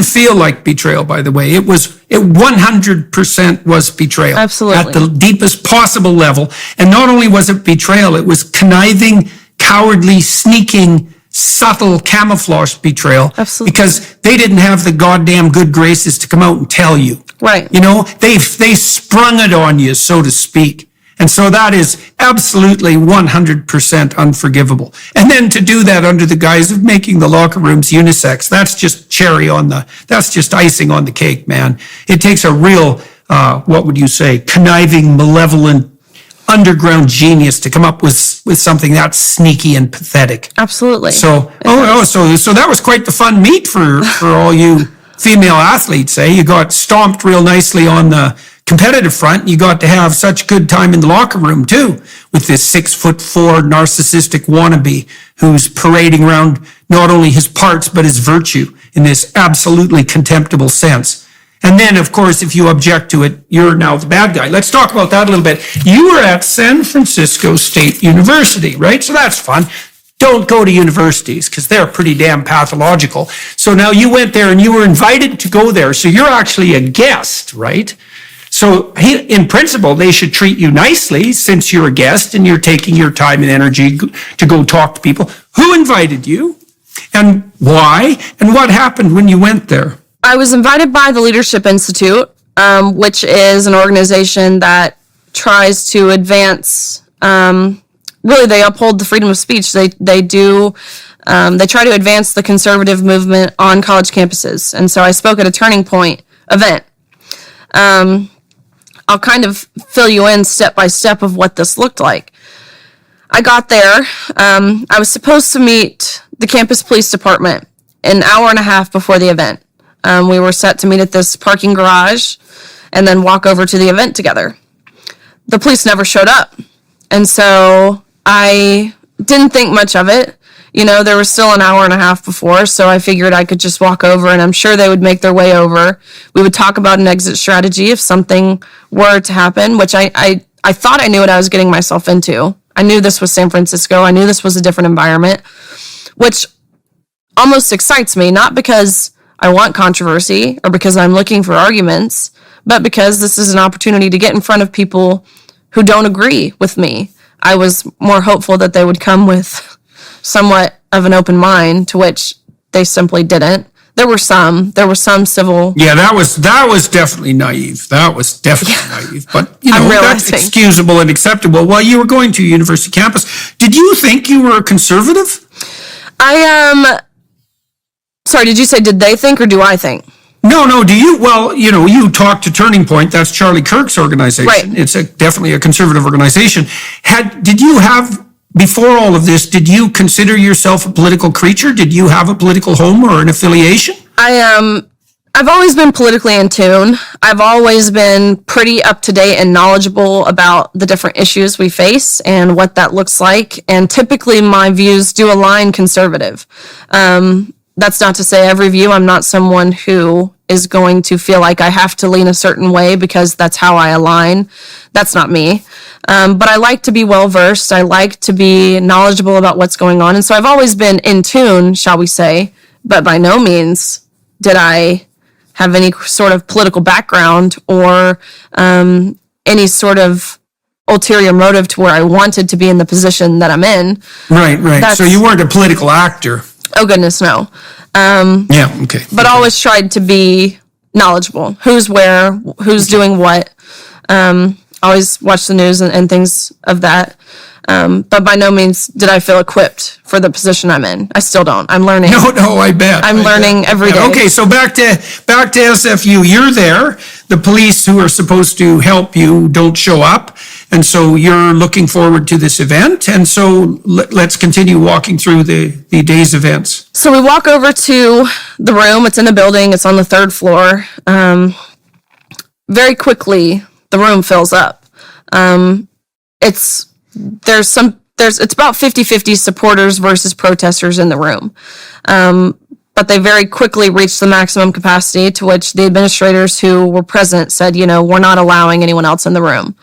feel like betrayal, by the way. It 100% was betrayal. Absolutely. At the deepest possible level. And not only was it betrayal, it was conniving, cowardly, sneaking, subtle camouflage betrayal. Absolutely. Because they didn't have the goddamn good graces to come out and tell you. Right. You know, they sprung it on you, so to speak. And so that is absolutely 100% unforgivable. And then to do that under the guise of making the locker rooms unisex, that's just that's just icing on the cake, man. It takes a real, what would you say, conniving, malevolent, underground genius to come up with something that sneaky and pathetic. Absolutely. So, so that was quite the fun meet for all you female athletes, eh? You got stomped real nicely on the competitive front. You got to have such good time in the locker room too, with this 6'4" narcissistic wannabe who's parading around not only his parts but his virtue in this absolutely contemptible sense. And then, of course, if you object to it, you're now the bad guy. Let's talk about that a little bit. You were at San Francisco State University, right? So that's fun. Don't go to universities because they're pretty damn pathological. So now you went there and you were invited to go there. So you're actually a guest, right? So in principle, they should treat you nicely since you're a guest and you're taking your time and energy to go talk to people. Who invited you and why? And what happened when you went there? I was invited by the Leadership Institute, which is an organization that tries to advance, really they uphold the freedom of speech. They try to advance the conservative movement on college campuses. And so I spoke at a Turning Point event. I'll kind of fill you in step by step of what this looked like. I got there. I was supposed to meet the campus police department an hour and a half before the event. We were set to meet at this parking garage and then walk over to the event together. The police never showed up. And so I didn't think much of it. You know, there was still an hour and a half before, so I figured I could just walk over and I'm sure they would make their way over. We would talk about an exit strategy if something were to happen, which I thought I knew what I was getting myself into. I knew this was San Francisco. I knew this was a different environment, which almost excites me, not because I want controversy or because I'm looking for arguments, but because this is an opportunity to get in front of people who don't agree with me. I was more hopeful that they would come with somewhat of an open mind, to which they simply didn't. There were some civil. Yeah, that was definitely naive. Naive. But, you know, that's excusable and acceptable. Well, you were going to a university campus. Did you think you were a conservative? Sorry, did you say did they think or do I think? No, do you? Well, you know, you talked to Turning Point. That's Charlie Kirk's organization. Right. It's definitely a conservative organization. Before all of this, did you consider yourself a political creature? Did you have a political home or an affiliation? I've always been politically in tune. I've always been pretty up to date and knowledgeable about the different issues we face and what that looks like. And typically my views do align conservative. That's not to say every view. I'm not someone who is going to feel like I have to lean a certain way because that's how I align. That's not me. But I like to be well-versed. I like to be knowledgeable about what's going on. And so I've always been in tune, shall we say, but by no means did I have any sort of political background or any sort of ulterior motive to where I wanted to be in the position that I'm in. Right. So you weren't a political actor. Oh, goodness, no. Yeah, okay. But always tried to be knowledgeable. Who's where, who's doing what. Always watch the news and things of that. But by no means did I feel equipped for the position I'm in. I still don't. I'm learning. No, I bet. I'm learning every day. Okay, so back to SFU. You're there. The police who are supposed to help you don't show up. And so you're looking forward to this event. And so let's continue walking through the day's events. So we walk over to the room. It's in a building. It's on the 3rd floor. Very quickly, the room fills up. There's some it's about 50-50 supporters versus protesters in the room. But they very quickly reached the maximum capacity, to which the administrators who were present said, we're not allowing anyone else in the room.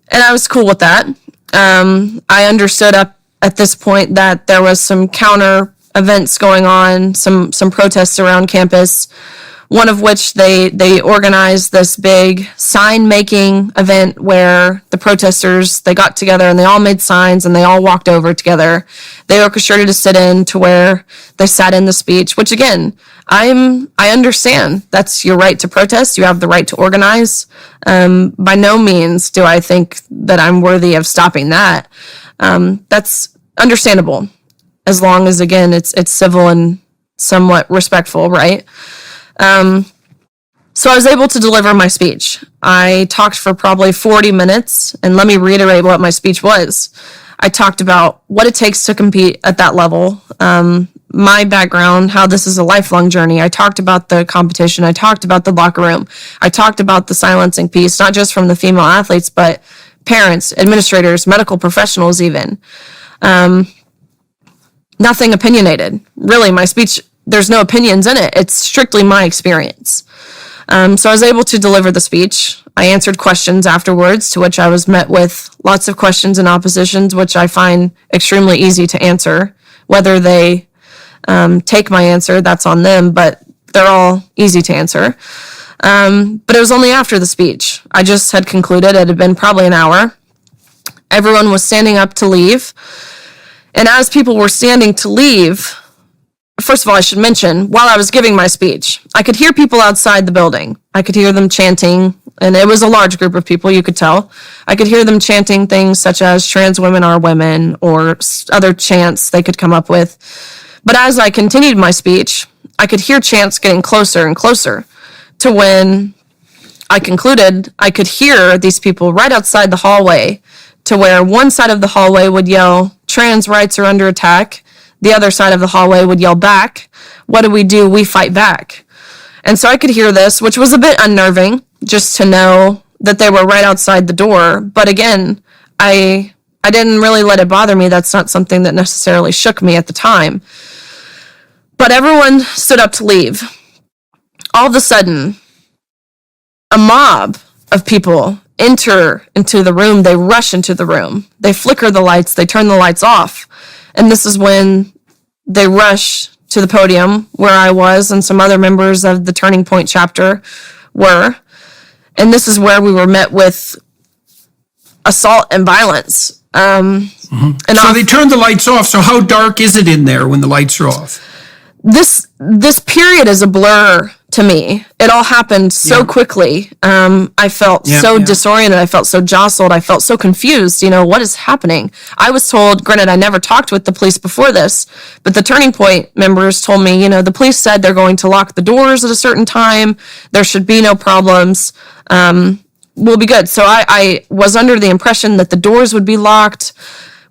And I was cool with that. I understood up at this point that there was some counter events going on, some protests around campus, one of which they organized this big sign-making event where the protesters, they got together and they all made signs and they all walked over together. They orchestrated a sit-in to where they sat in the speech, which again, I understand. That's your right to protest. You have the right to organize. By no means do I think that I'm worthy of stopping that. That's understandable, as long as, again, it's civil and somewhat respectful, right? So I was able to deliver my speech. I talked for probably 40 minutes, and let me reiterate what my speech was. I talked about what it takes to compete at that level, my background, how this is a lifelong journey. I talked about the competition. I talked about the locker room. I talked about the silencing piece, not just from the female athletes, but parents, administrators, medical professionals even. Nothing opinionated. Really, my speech, there's no opinions in it. It's strictly my experience. So I was able to deliver the speech. I answered questions afterwards, to which I was met with lots of questions and oppositions, which I find extremely easy to answer. Whether they take my answer, that's on them, but they're all easy to answer. But it was only after the speech. I just had concluded. It had been probably an hour. Everyone was standing up to leave. And as people were standing to leave, first of all, I should mention, while I was giving my speech, I could hear people outside the building. I could hear them chanting, and it was a large group of people, you could tell. I could hear them chanting things such as trans women are women, or other chants they could come up with. But as I continued my speech, I could hear chants getting closer and closer, to when I concluded, I could hear these people right outside the hallway, to where one side of the hallway would yell, "Trans rights are under attack." The other side of the hallway would yell back, "What do? We fight back." And so I could hear this, which was a bit unnerving, just to know that they were right outside the door. But again, I didn't really let it bother me. That's not something that necessarily shook me at the time. But everyone stood up to leave. All of a sudden, a mob of people enter into the room. They rush into the room. They flicker the lights. They turn the lights off. And this is when they rush to the podium where I was and some other members of the Turning Point chapter were. And this is where we were met with assault and violence. And so they turned the lights off. So how dark is it in there when the lights are off? This period is a blur to me. It all happened so quickly. I felt disoriented. I felt so jostled. I felt so confused. What is happening? I was told, granted, I never talked with the police before this, but the Turning Point members told me, the police said they're going to lock the doors at a certain time. There should be no problems. We'll be good. So I was under the impression that the doors would be locked,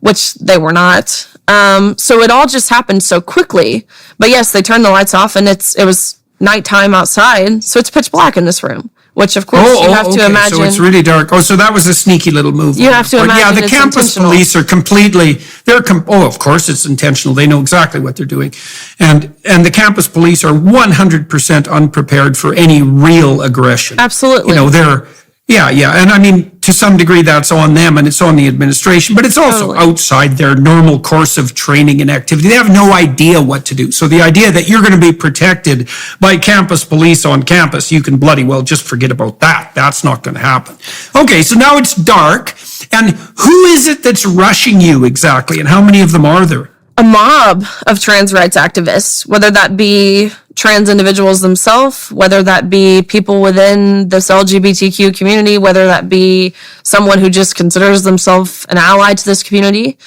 which they were not. So it all just happened so quickly. But yes, they turned the lights off, and it was nighttime outside, so it's pitch black in this room. Which, of course, you have to imagine. So it's really dark. Oh, so that was a sneaky little move. You have to imagine. Yeah, the campus police are completely. Of course, it's intentional. They know exactly what they're doing, and the campus police are 100% unprepared for any real aggression. Absolutely. They're. Yeah, and I mean, to some degree, that's on them and it's on the administration, but it's also outside their normal course of training and activity. They have no idea what to do. So the idea that you're going to be protected by campus police on campus, you can bloody well just forget about that. That's not going to happen. Okay, so now it's dark, and who is it that's rushing you exactly, and how many of them are there? A mob of trans rights activists, whether that be trans individuals themselves, whether that be people within this LGBTQ community, whether that be someone who just considers themselves an ally to this community.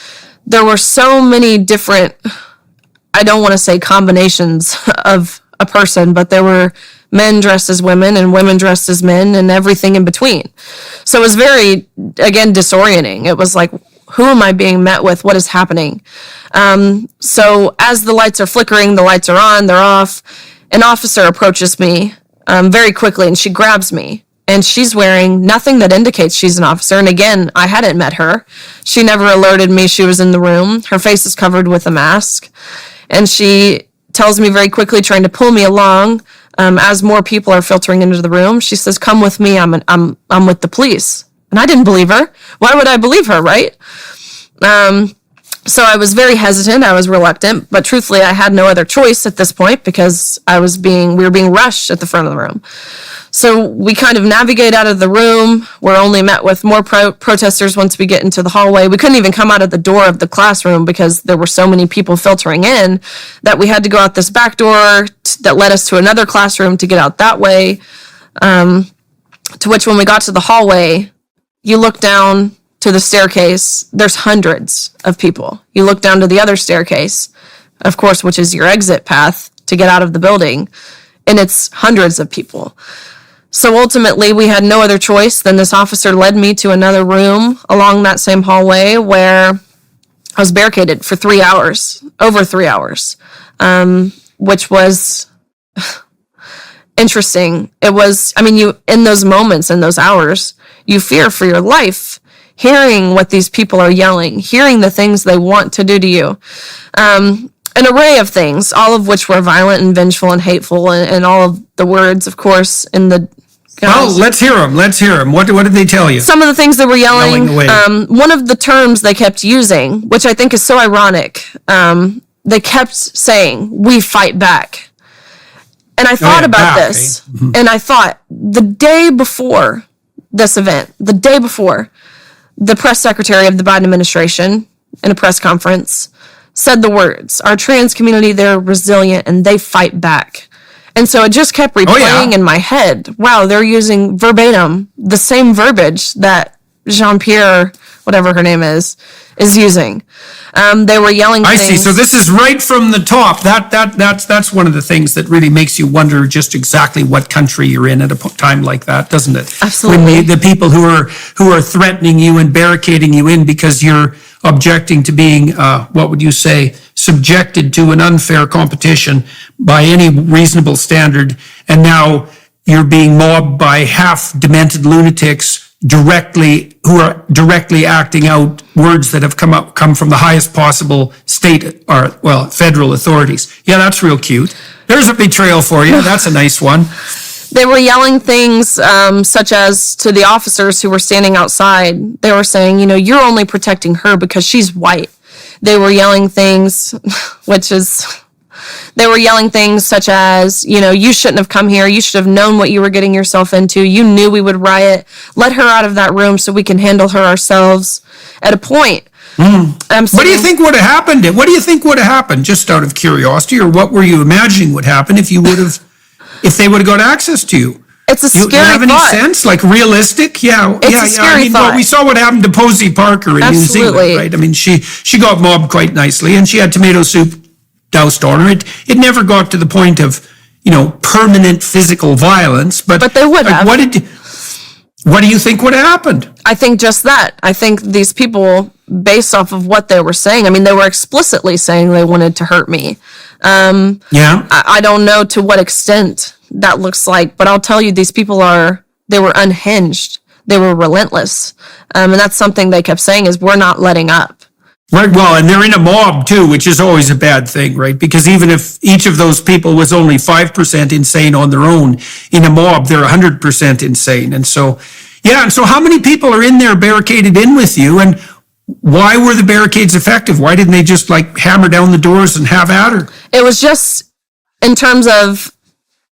There were so many different, I don't want to say combinations of a person, but there were men dressed as women and women dressed as men and everything in between. So it was very, again, disorienting. It was like, who am I being met with? What is happening? So as the lights are flickering, the lights are on, they're off. An officer approaches me very quickly, and she grabs me and she's wearing nothing that indicates she's an officer. And again, I hadn't met her. She never alerted me she was in the room. Her face is covered with a mask. And she tells me very quickly, trying to pull me along, as more people are filtering into the room. She says, "Come with me. I'm with the police." And I didn't believe her. Why would I believe her, right? So I was very hesitant. I was reluctant, but truthfully, I had no other choice at this point because we were being rushed at the front of the room. So we kind of navigate out of the room. We're only met with more protesters once we get into the hallway. We couldn't even come out of the door of the classroom because there were so many people filtering in that we had to go out this back door that led us to another classroom to get out that way. To which when we got to the hallway, you look down to the staircase, there's hundreds of people. You look down to the other staircase, of course, which is your exit path to get out of the building, and it's hundreds of people. So ultimately, we had no other choice than this officer led me to another room along that same hallway where I was barricaded for 3 hours, over 3 hours, which was interesting. It was, in those moments, in those hours, you fear for your life, hearing what these people are yelling, hearing the things they want to do to you. An array of things, all of which were violent and vengeful and hateful, and all of the words, of course, in the... Well, let's hear them. What did they tell you? Some of the things they were yelling. Away. One of the terms they kept using, which I think is so ironic, they kept saying, "We fight back." And I thought about this, and I thought, the day before this event, the press secretary of the Biden administration, in a press conference, said the words, "Our trans community, they're resilient and they fight back." And so it just kept replaying in my head. Wow, they're using verbatim the same verbiage that Jean-Pierre, whatever her name is using. They were yelling things. I see. So this is right from the top. That's one of the things that really makes you wonder just exactly what country you're in at a time like that, doesn't it? Absolutely. When the people who are threatening you and barricading you in because you're objecting to being, what would you say, subjected to an unfair competition by any reasonable standard, and now you're being mobbed by half-demented lunatics who are directly acting out words that have come from the highest possible state or, federal authorities. Yeah, that's real cute. There's a betrayal for you. That's a nice one. They were yelling things such as to the officers who were standing outside. They were saying, "You're only protecting her because she's white." They were yelling things, they were yelling things such as, "You shouldn't have come here. You should have known what you were getting yourself into. You knew we would riot. Let her out of that room so we can handle her ourselves." At a point, What do you think would have happened? What do you think would have happened, just out of curiosity, or what were you imagining would happen if they would have got access to you? It's a scary thought. Do you have any sense, like realistic? Yeah, it's a scary thought. Well, we saw what happened to Posey Parker in New Zealand, right? She got mobbed quite nicely, and she had tomato soup doused on her. It never got to the point of, permanent physical violence, but they would have. What do you think would have happened? I think just that. I think these people, based off of what they were saying, they were explicitly saying they wanted to hurt me. I don't know to what extent that looks like, but I'll tell you, these people they were unhinged. They were relentless. And that's something they kept saying is, "We're not letting up." Right, well, and they're in a mob too, which is always a bad thing, right? Because even if each of those people was only 5% insane on their own, in a mob, they're 100% insane. And so how many people are in there barricaded in with you, and why were the barricades effective? Why didn't they just hammer down the doors and have at her? It was just, in terms of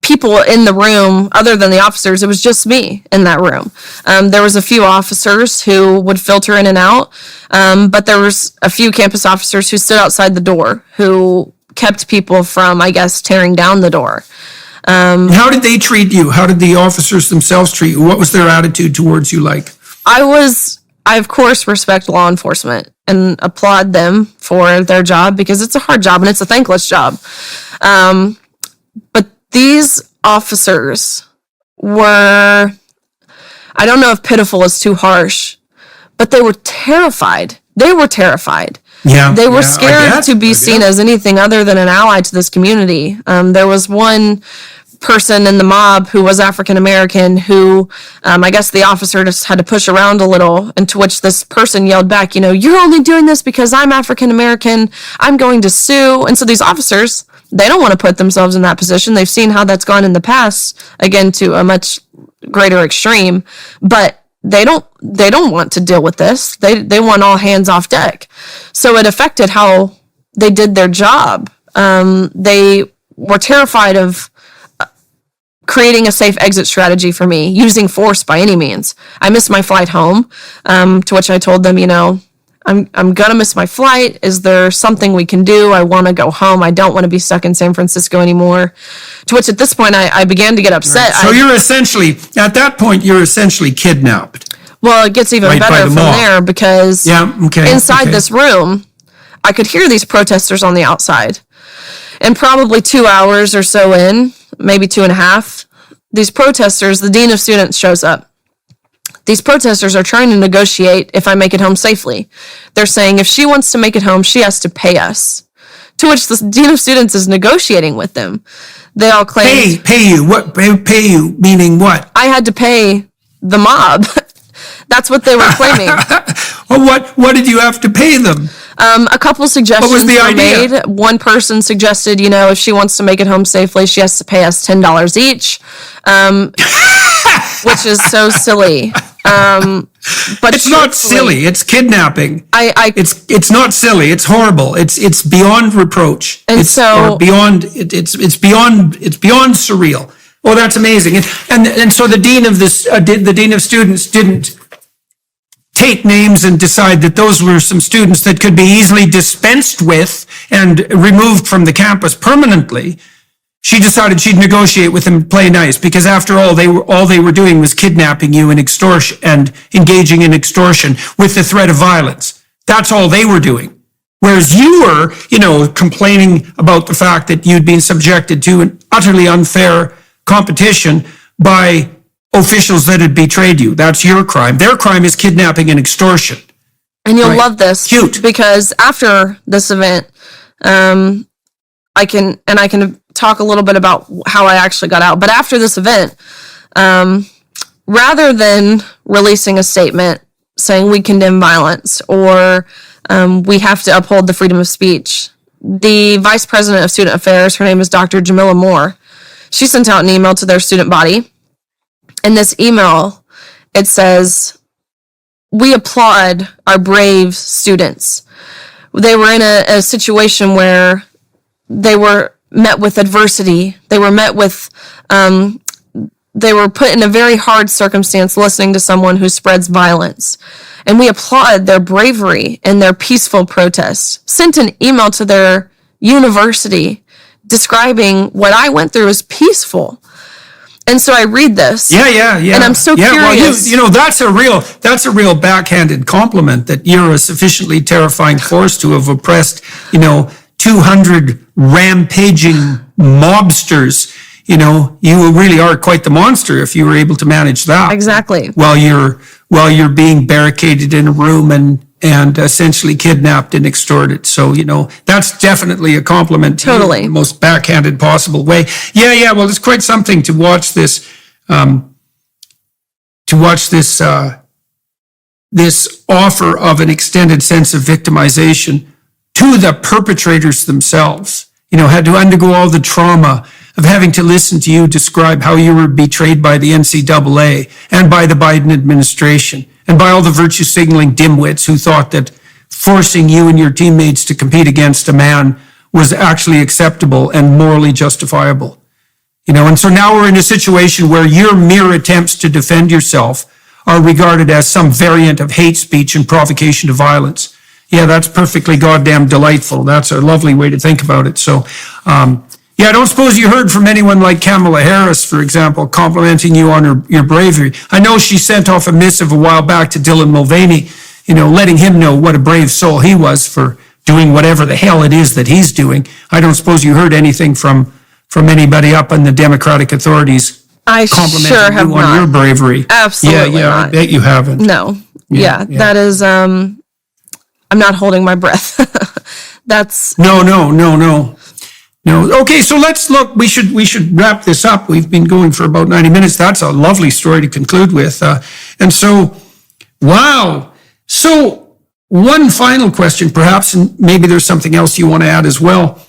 people in the room, other than the officers, it was just me in that room. There was a few officers who would filter in and out, but there was a few campus officers who stood outside the door who kept people from, I guess, tearing down the door. How did they treat you? How did the officers themselves treat you? What was their attitude towards you like? I of course respect law enforcement and applaud them for their job because it's a hard job and it's a thankless job. But these officers were, I don't know if pitiful is too harsh, but they were terrified. They were terrified. They were scared to be seen as anything other than an ally to this community. There was one person in the mob who was African American, who I guess the officer just had to push around a little, and to which this person yelled back, you're only doing this because I'm African American, I'm going to sue. And so these officers, they don't want to put themselves in that position. They've seen how that's gone in the past, again, to a much greater extreme, but they don't want to deal with this. They want all hands off deck. So it affected how they did their job. They were terrified of creating a safe exit strategy for me, using force by any means. I missed my flight home, to which I told them, I'm going to miss my flight. Is there something we can do? I want to go home. I don't want to be stuck in San Francisco anymore. To which at this point, I began to get upset. Right. So at that point, you're essentially kidnapped. Well, it gets even better from there, because inside this room, I could hear these protesters on the outside. And probably 2 hours or so in, maybe 2.5, these protesters, the dean of students shows up. These protesters are trying to negotiate if I make it home safely. They're saying if she wants to make it home, she has to pay us. To which the dean of students is negotiating with them. They all claim... Pay you? What? Pay you? Meaning what? I had to pay the mob. That's what they were claiming. Well, what did you have to pay them? A couple suggestions What was the idea? made. One person suggested, if she wants to make it home safely, she has to pay us $10 each, which is so silly. But it's not silly. It's kidnapping. It's not silly. It's horrible. It's beyond reproach. And it's beyond surreal. Oh, that's amazing. And so the dean of students didn't take names and decide that those were some students that could be easily dispensed with and removed from the campus permanently. She decided she'd negotiate with them and play nice, because after all they were doing was kidnapping you and extortion and engaging in extortion with the threat of violence. That's all they were doing. Whereas you were, complaining about the fact that you'd been subjected to an utterly unfair competition by officials that had betrayed you. That's your crime. Their crime is kidnapping and extortion. And you'll love this. Cute. Because after this event, I can talk a little bit about how I actually got out. But after this event, rather than releasing a statement saying we condemn violence or we have to uphold the freedom of speech, the vice president of student affairs, her name is Dr. Jamila Moore, she sent out an email to their student body. In this email, it says, "We applaud our brave students. They were in a situation where they were met with adversity. They were met with, they were put in a very hard circumstance listening to someone who spreads violence. And we applaud their bravery and their peaceful protest." Sent an email to their university describing what I went through as peaceful. And so I read this. Yeah. And I'm so curious. Well, that's a real backhanded compliment that you're a sufficiently terrifying force to have oppressed, 200 rampaging mobsters. You really are quite the monster if you were able to manage that. Exactly. While you're being barricaded in a room and essentially kidnapped and extorted. So, that's definitely a compliment to Totally. you in the most backhanded possible way. Yeah. Well, it's quite something to watch this, this offer of an extended sense of victimization to the perpetrators themselves. Had to undergo all the trauma of having to listen to you describe how you were betrayed by the NCAA and by the Biden administration and by all the virtue signaling dimwits who thought that forcing you and your teammates to compete against a man was actually acceptable and morally justifiable. And so now we're in a situation where your mere attempts to defend yourself are regarded as some variant of hate speech and provocation to violence. Yeah, that's perfectly goddamn delightful. That's a lovely way to think about it. So, I don't suppose you heard from anyone like Kamala Harris, for example, complimenting you on your bravery. I know she sent off a missive a while back to Dylan Mulvaney, letting him know what a brave soul he was for doing whatever the hell it is that he's doing. I don't suppose you heard anything from anybody up in the Democratic authorities I complimenting sure have you on not. your bravery. Absolutely Yeah, not. I bet you haven't. No. Yeah. That is, I'm not holding my breath. That's... No. No. Okay, so let's look. We should wrap this up. We've been going for about 90 minutes. That's a lovely story to conclude with. And so, wow. So one final question, perhaps, and maybe there's something else you want to add as well.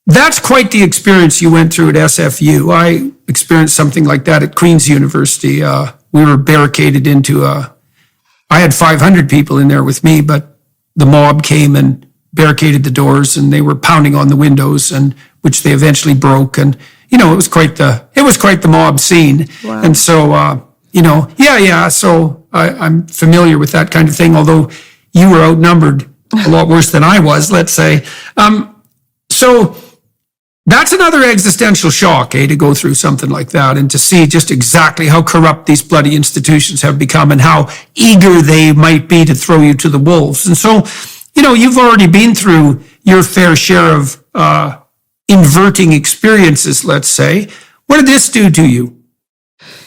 That's quite the experience you went through at SFU. I experienced something like that at Queen's University. We were barricaded into I had 500 people in there with me, but the mob came and barricaded the doors, and they were pounding on the windows, and which they eventually broke. And it was quite the mob scene. Wow. And so So I'm familiar with that kind of thing. Although you were outnumbered a lot worse than I was, let's say. So that's another existential shock, to go through something like that and to see just exactly how corrupt these bloody institutions have become and how eager they might be to throw you to the wolves. And so, you've already been through your fair share of inverting experiences, let's say. What did this do to you?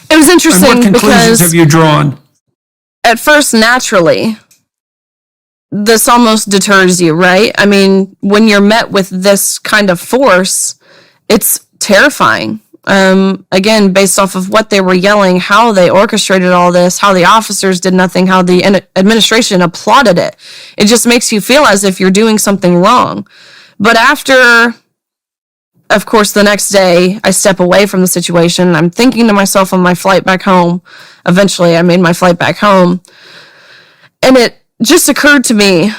It was interesting and what conclusions have you drawn? At first, naturally, this almost deters you, right? I mean, when you're met with this kind of force, it's terrifying. Again, based off of what they were yelling, how they orchestrated all this, how the officers did nothing, how the administration applauded it. It just makes you feel as if you're doing something wrong. But after, of course, the next day, I step away from the situation. I'm thinking to myself on my flight back home. Eventually, I made my flight back home. And it just occurred to me,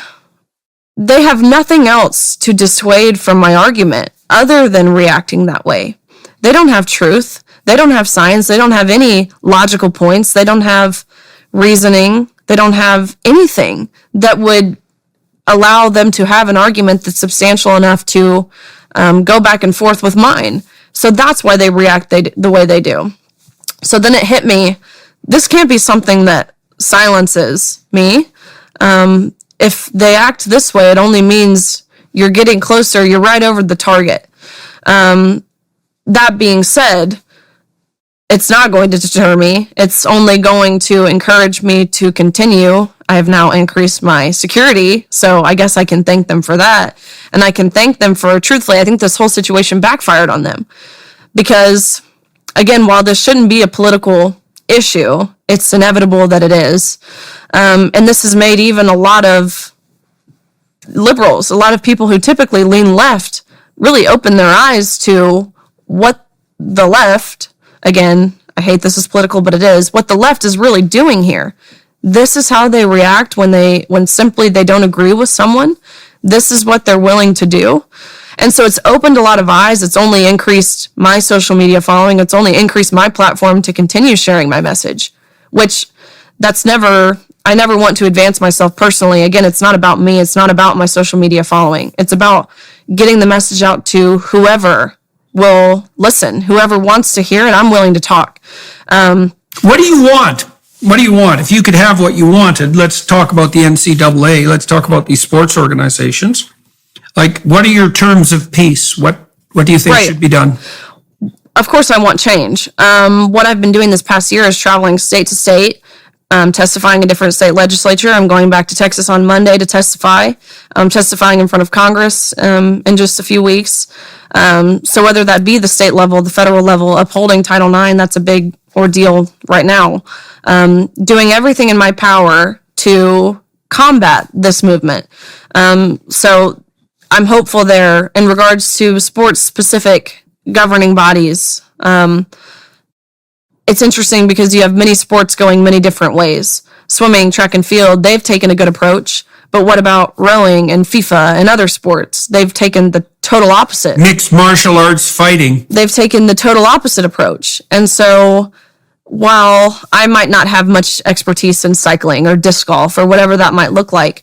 they have nothing else to dissuade from my argument other than reacting that way. They don't have truth. They don't have science. They don't have any logical points. They don't have reasoning. They don't have anything that would allow them to have an argument that's substantial enough to go back and forth with mine. So that's why they react the way they do. So then it hit me, this can't be something that silences me. If they act this way, it only means you're getting closer, you're right over the target. That being said, it's not going to deter me. It's only going to encourage me to continue. I have now increased my security, so I guess I can thank them for that. And I can thank them for, truthfully, I think this whole situation backfired on them. Because, again, while this shouldn't be a political issue, it's inevitable that it is. And this has made even a lot of liberals, a lot of people who typically lean left, really open their eyes to what the left, again, I hate this is political, but it is, what the left is really doing here. This is how they react when simply they don't agree with someone. This is what they're willing to do. And so it's opened a lot of eyes. It's only increased my social media following. It's only increased my platform to continue sharing my message, which I never want to advance myself personally. Again, it's not about me. It's not about my social media following. It's about getting the message out to whoever will listen, whoever wants to hear it. I'm willing to talk. What do you want? What do you want? If you could have what you wanted, let's talk about the NCAA. Let's talk about these sports organizations. Like, what are your terms of peace? What do you think should be done? Of course, I want change. What I've been doing this past year is traveling state to state, testifying in different state legislature. I'm going back to Texas on Monday to testify. I'm testifying in front of Congress in just a few weeks. So whether that be the state level, the federal level, upholding Title IX, that's a big ordeal right now. Doing everything in my power to combat this movement. So I'm hopeful there in regards to sports-specific governing bodies. It's interesting because you have many sports going many different ways. Swimming, track and field, they've taken a good approach. But what about rowing and FIFA and other sports? They've taken the total opposite. Mixed martial arts fighting. They've taken the total opposite approach. And so while I might not have much expertise in cycling or disc golf or whatever that might look like,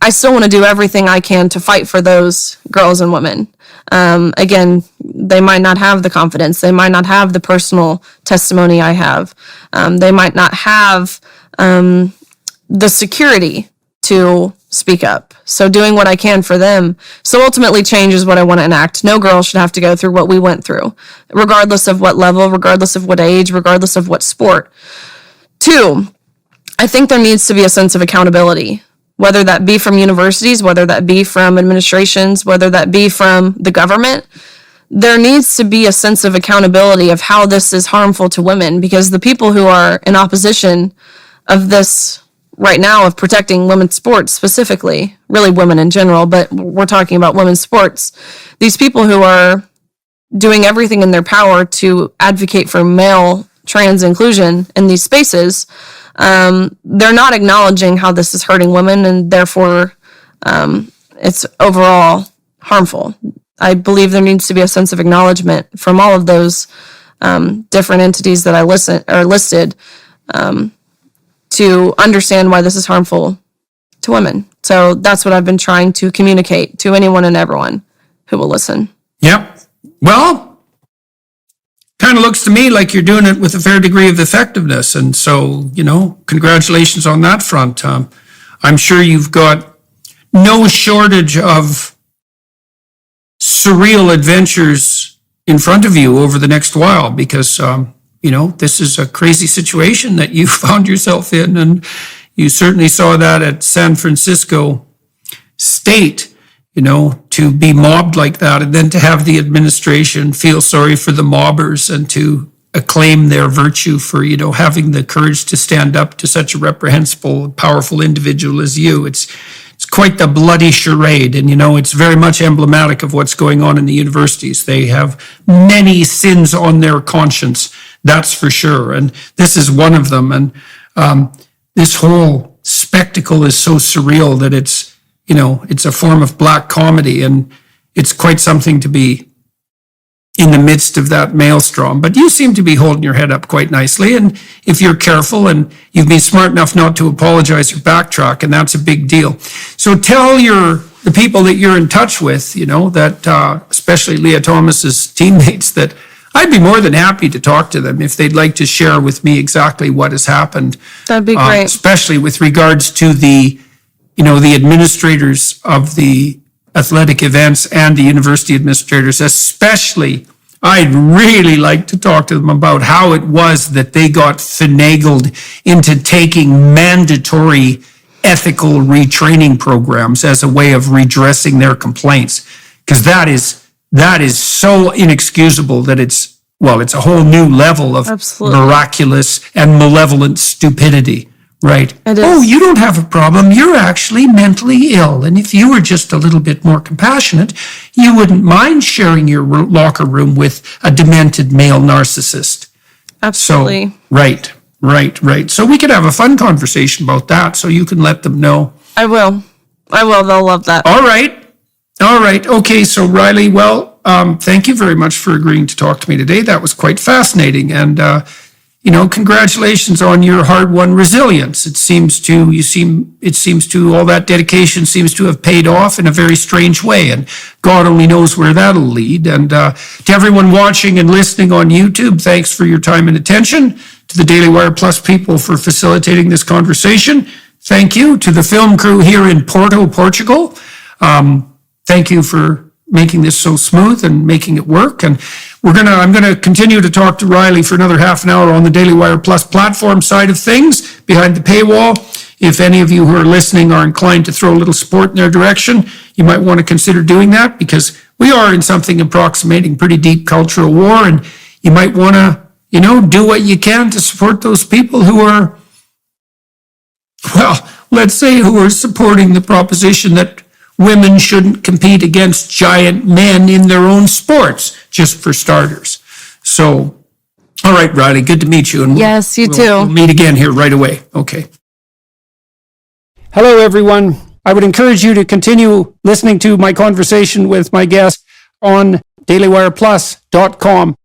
I still want to do everything I can to fight for those girls and women. Again, they might not have the confidence. They might not have the personal testimony I have. They might not have the security to speak up. So doing what I can for them. So ultimately change is what I want to enact. No girl should have to go through what we went through, regardless of what level, regardless of what age, regardless of what sport. 2, I think there needs to be a sense of accountability, whether that be from universities, whether that be from administrations, whether that be from the government. there needs to be a sense of accountability of how this is harmful to women, because the people who are in opposition of this right now, of protecting women's sports specifically, really women in general, but we're talking about women's sports, these people who are doing everything in their power to advocate for male trans inclusion in these spaces, they're not acknowledging how this is hurting women, and therefore it's overall harmful. I believe there needs to be a sense of acknowledgement from all of those different entities that I listed to understand why this is harmful to women. So that's what I've been trying to communicate to anyone and everyone who will listen. Yep. Well, kind of looks to me like you're doing it with a fair degree of effectiveness. And so, congratulations on that front. I'm sure you've got no shortage of surreal adventures in front of you over the next while, because, this is a crazy situation that you found yourself in. And you certainly saw that at San Francisco State, to be mobbed like that, and then to have the administration feel sorry for the mobbers and to acclaim their virtue for, having the courage to stand up to such a reprehensible, powerful individual as you. It's quite the bloody charade, and it's very much emblematic of what's going on in the universities. They have many sins on their conscience, that's for sure, and this is one of them. And this whole spectacle is so surreal that it's a form of black comedy, and it's quite something to be in the midst of that maelstrom. But you seem to be holding your head up quite nicely, and if you're careful and you've been smart enough not to apologize or backtrack, and that's a big deal. So tell the people that you're in touch with, that especially Leah Thomas's teammates, that I'd be more than happy to talk to them if they'd like to share with me exactly what has happened. That'd be great. Especially with regards to the administrators of the athletic events and the university administrators, especially. I'd really like to talk to them about how it was that they got finagled into taking mandatory ethical retraining programs as a way of redressing their complaints. Because that is so inexcusable that it's a whole new level of Absolutely. Miraculous and malevolent stupidity. Right. It is. Oh, you don't have a problem. You're actually mentally ill. And if you were just a little bit more compassionate, you wouldn't mind sharing your locker room with a demented male narcissist. Absolutely. So, right. So we could have a fun conversation about that, so you can let them know. I will. They'll love that. All right. Okay, so Riley, thank you very much for agreeing to talk to me today. That was quite fascinating. And, congratulations on your hard-won resilience. It seems to all that dedication seems to have paid off in a very strange way, and God only knows where that'll lead. And to everyone watching and listening on YouTube, thanks for your time and attention. To the Daily Wire Plus people for facilitating this conversation. Thank you to the film crew here in Porto, Portugal. Thank you for making this so smooth and making it work. And I'm going to continue to talk to Riley for another half an hour on the Daily Wire Plus platform side of things behind the paywall. If any of you who are listening are inclined to throw a little support in their direction, you might want to consider doing that, because we are in something approximating pretty deep cultural war, and you might want to, do what you can to support those people who are, let's say, who are supporting the proposition that women shouldn't compete against giant men in their own sports, just for starters. So, all right, Riley, good to meet you. And Yes, you too. We'll meet again here right away. Okay. Hello, everyone. I would encourage you to continue listening to my conversation with my guest on dailywireplus.com.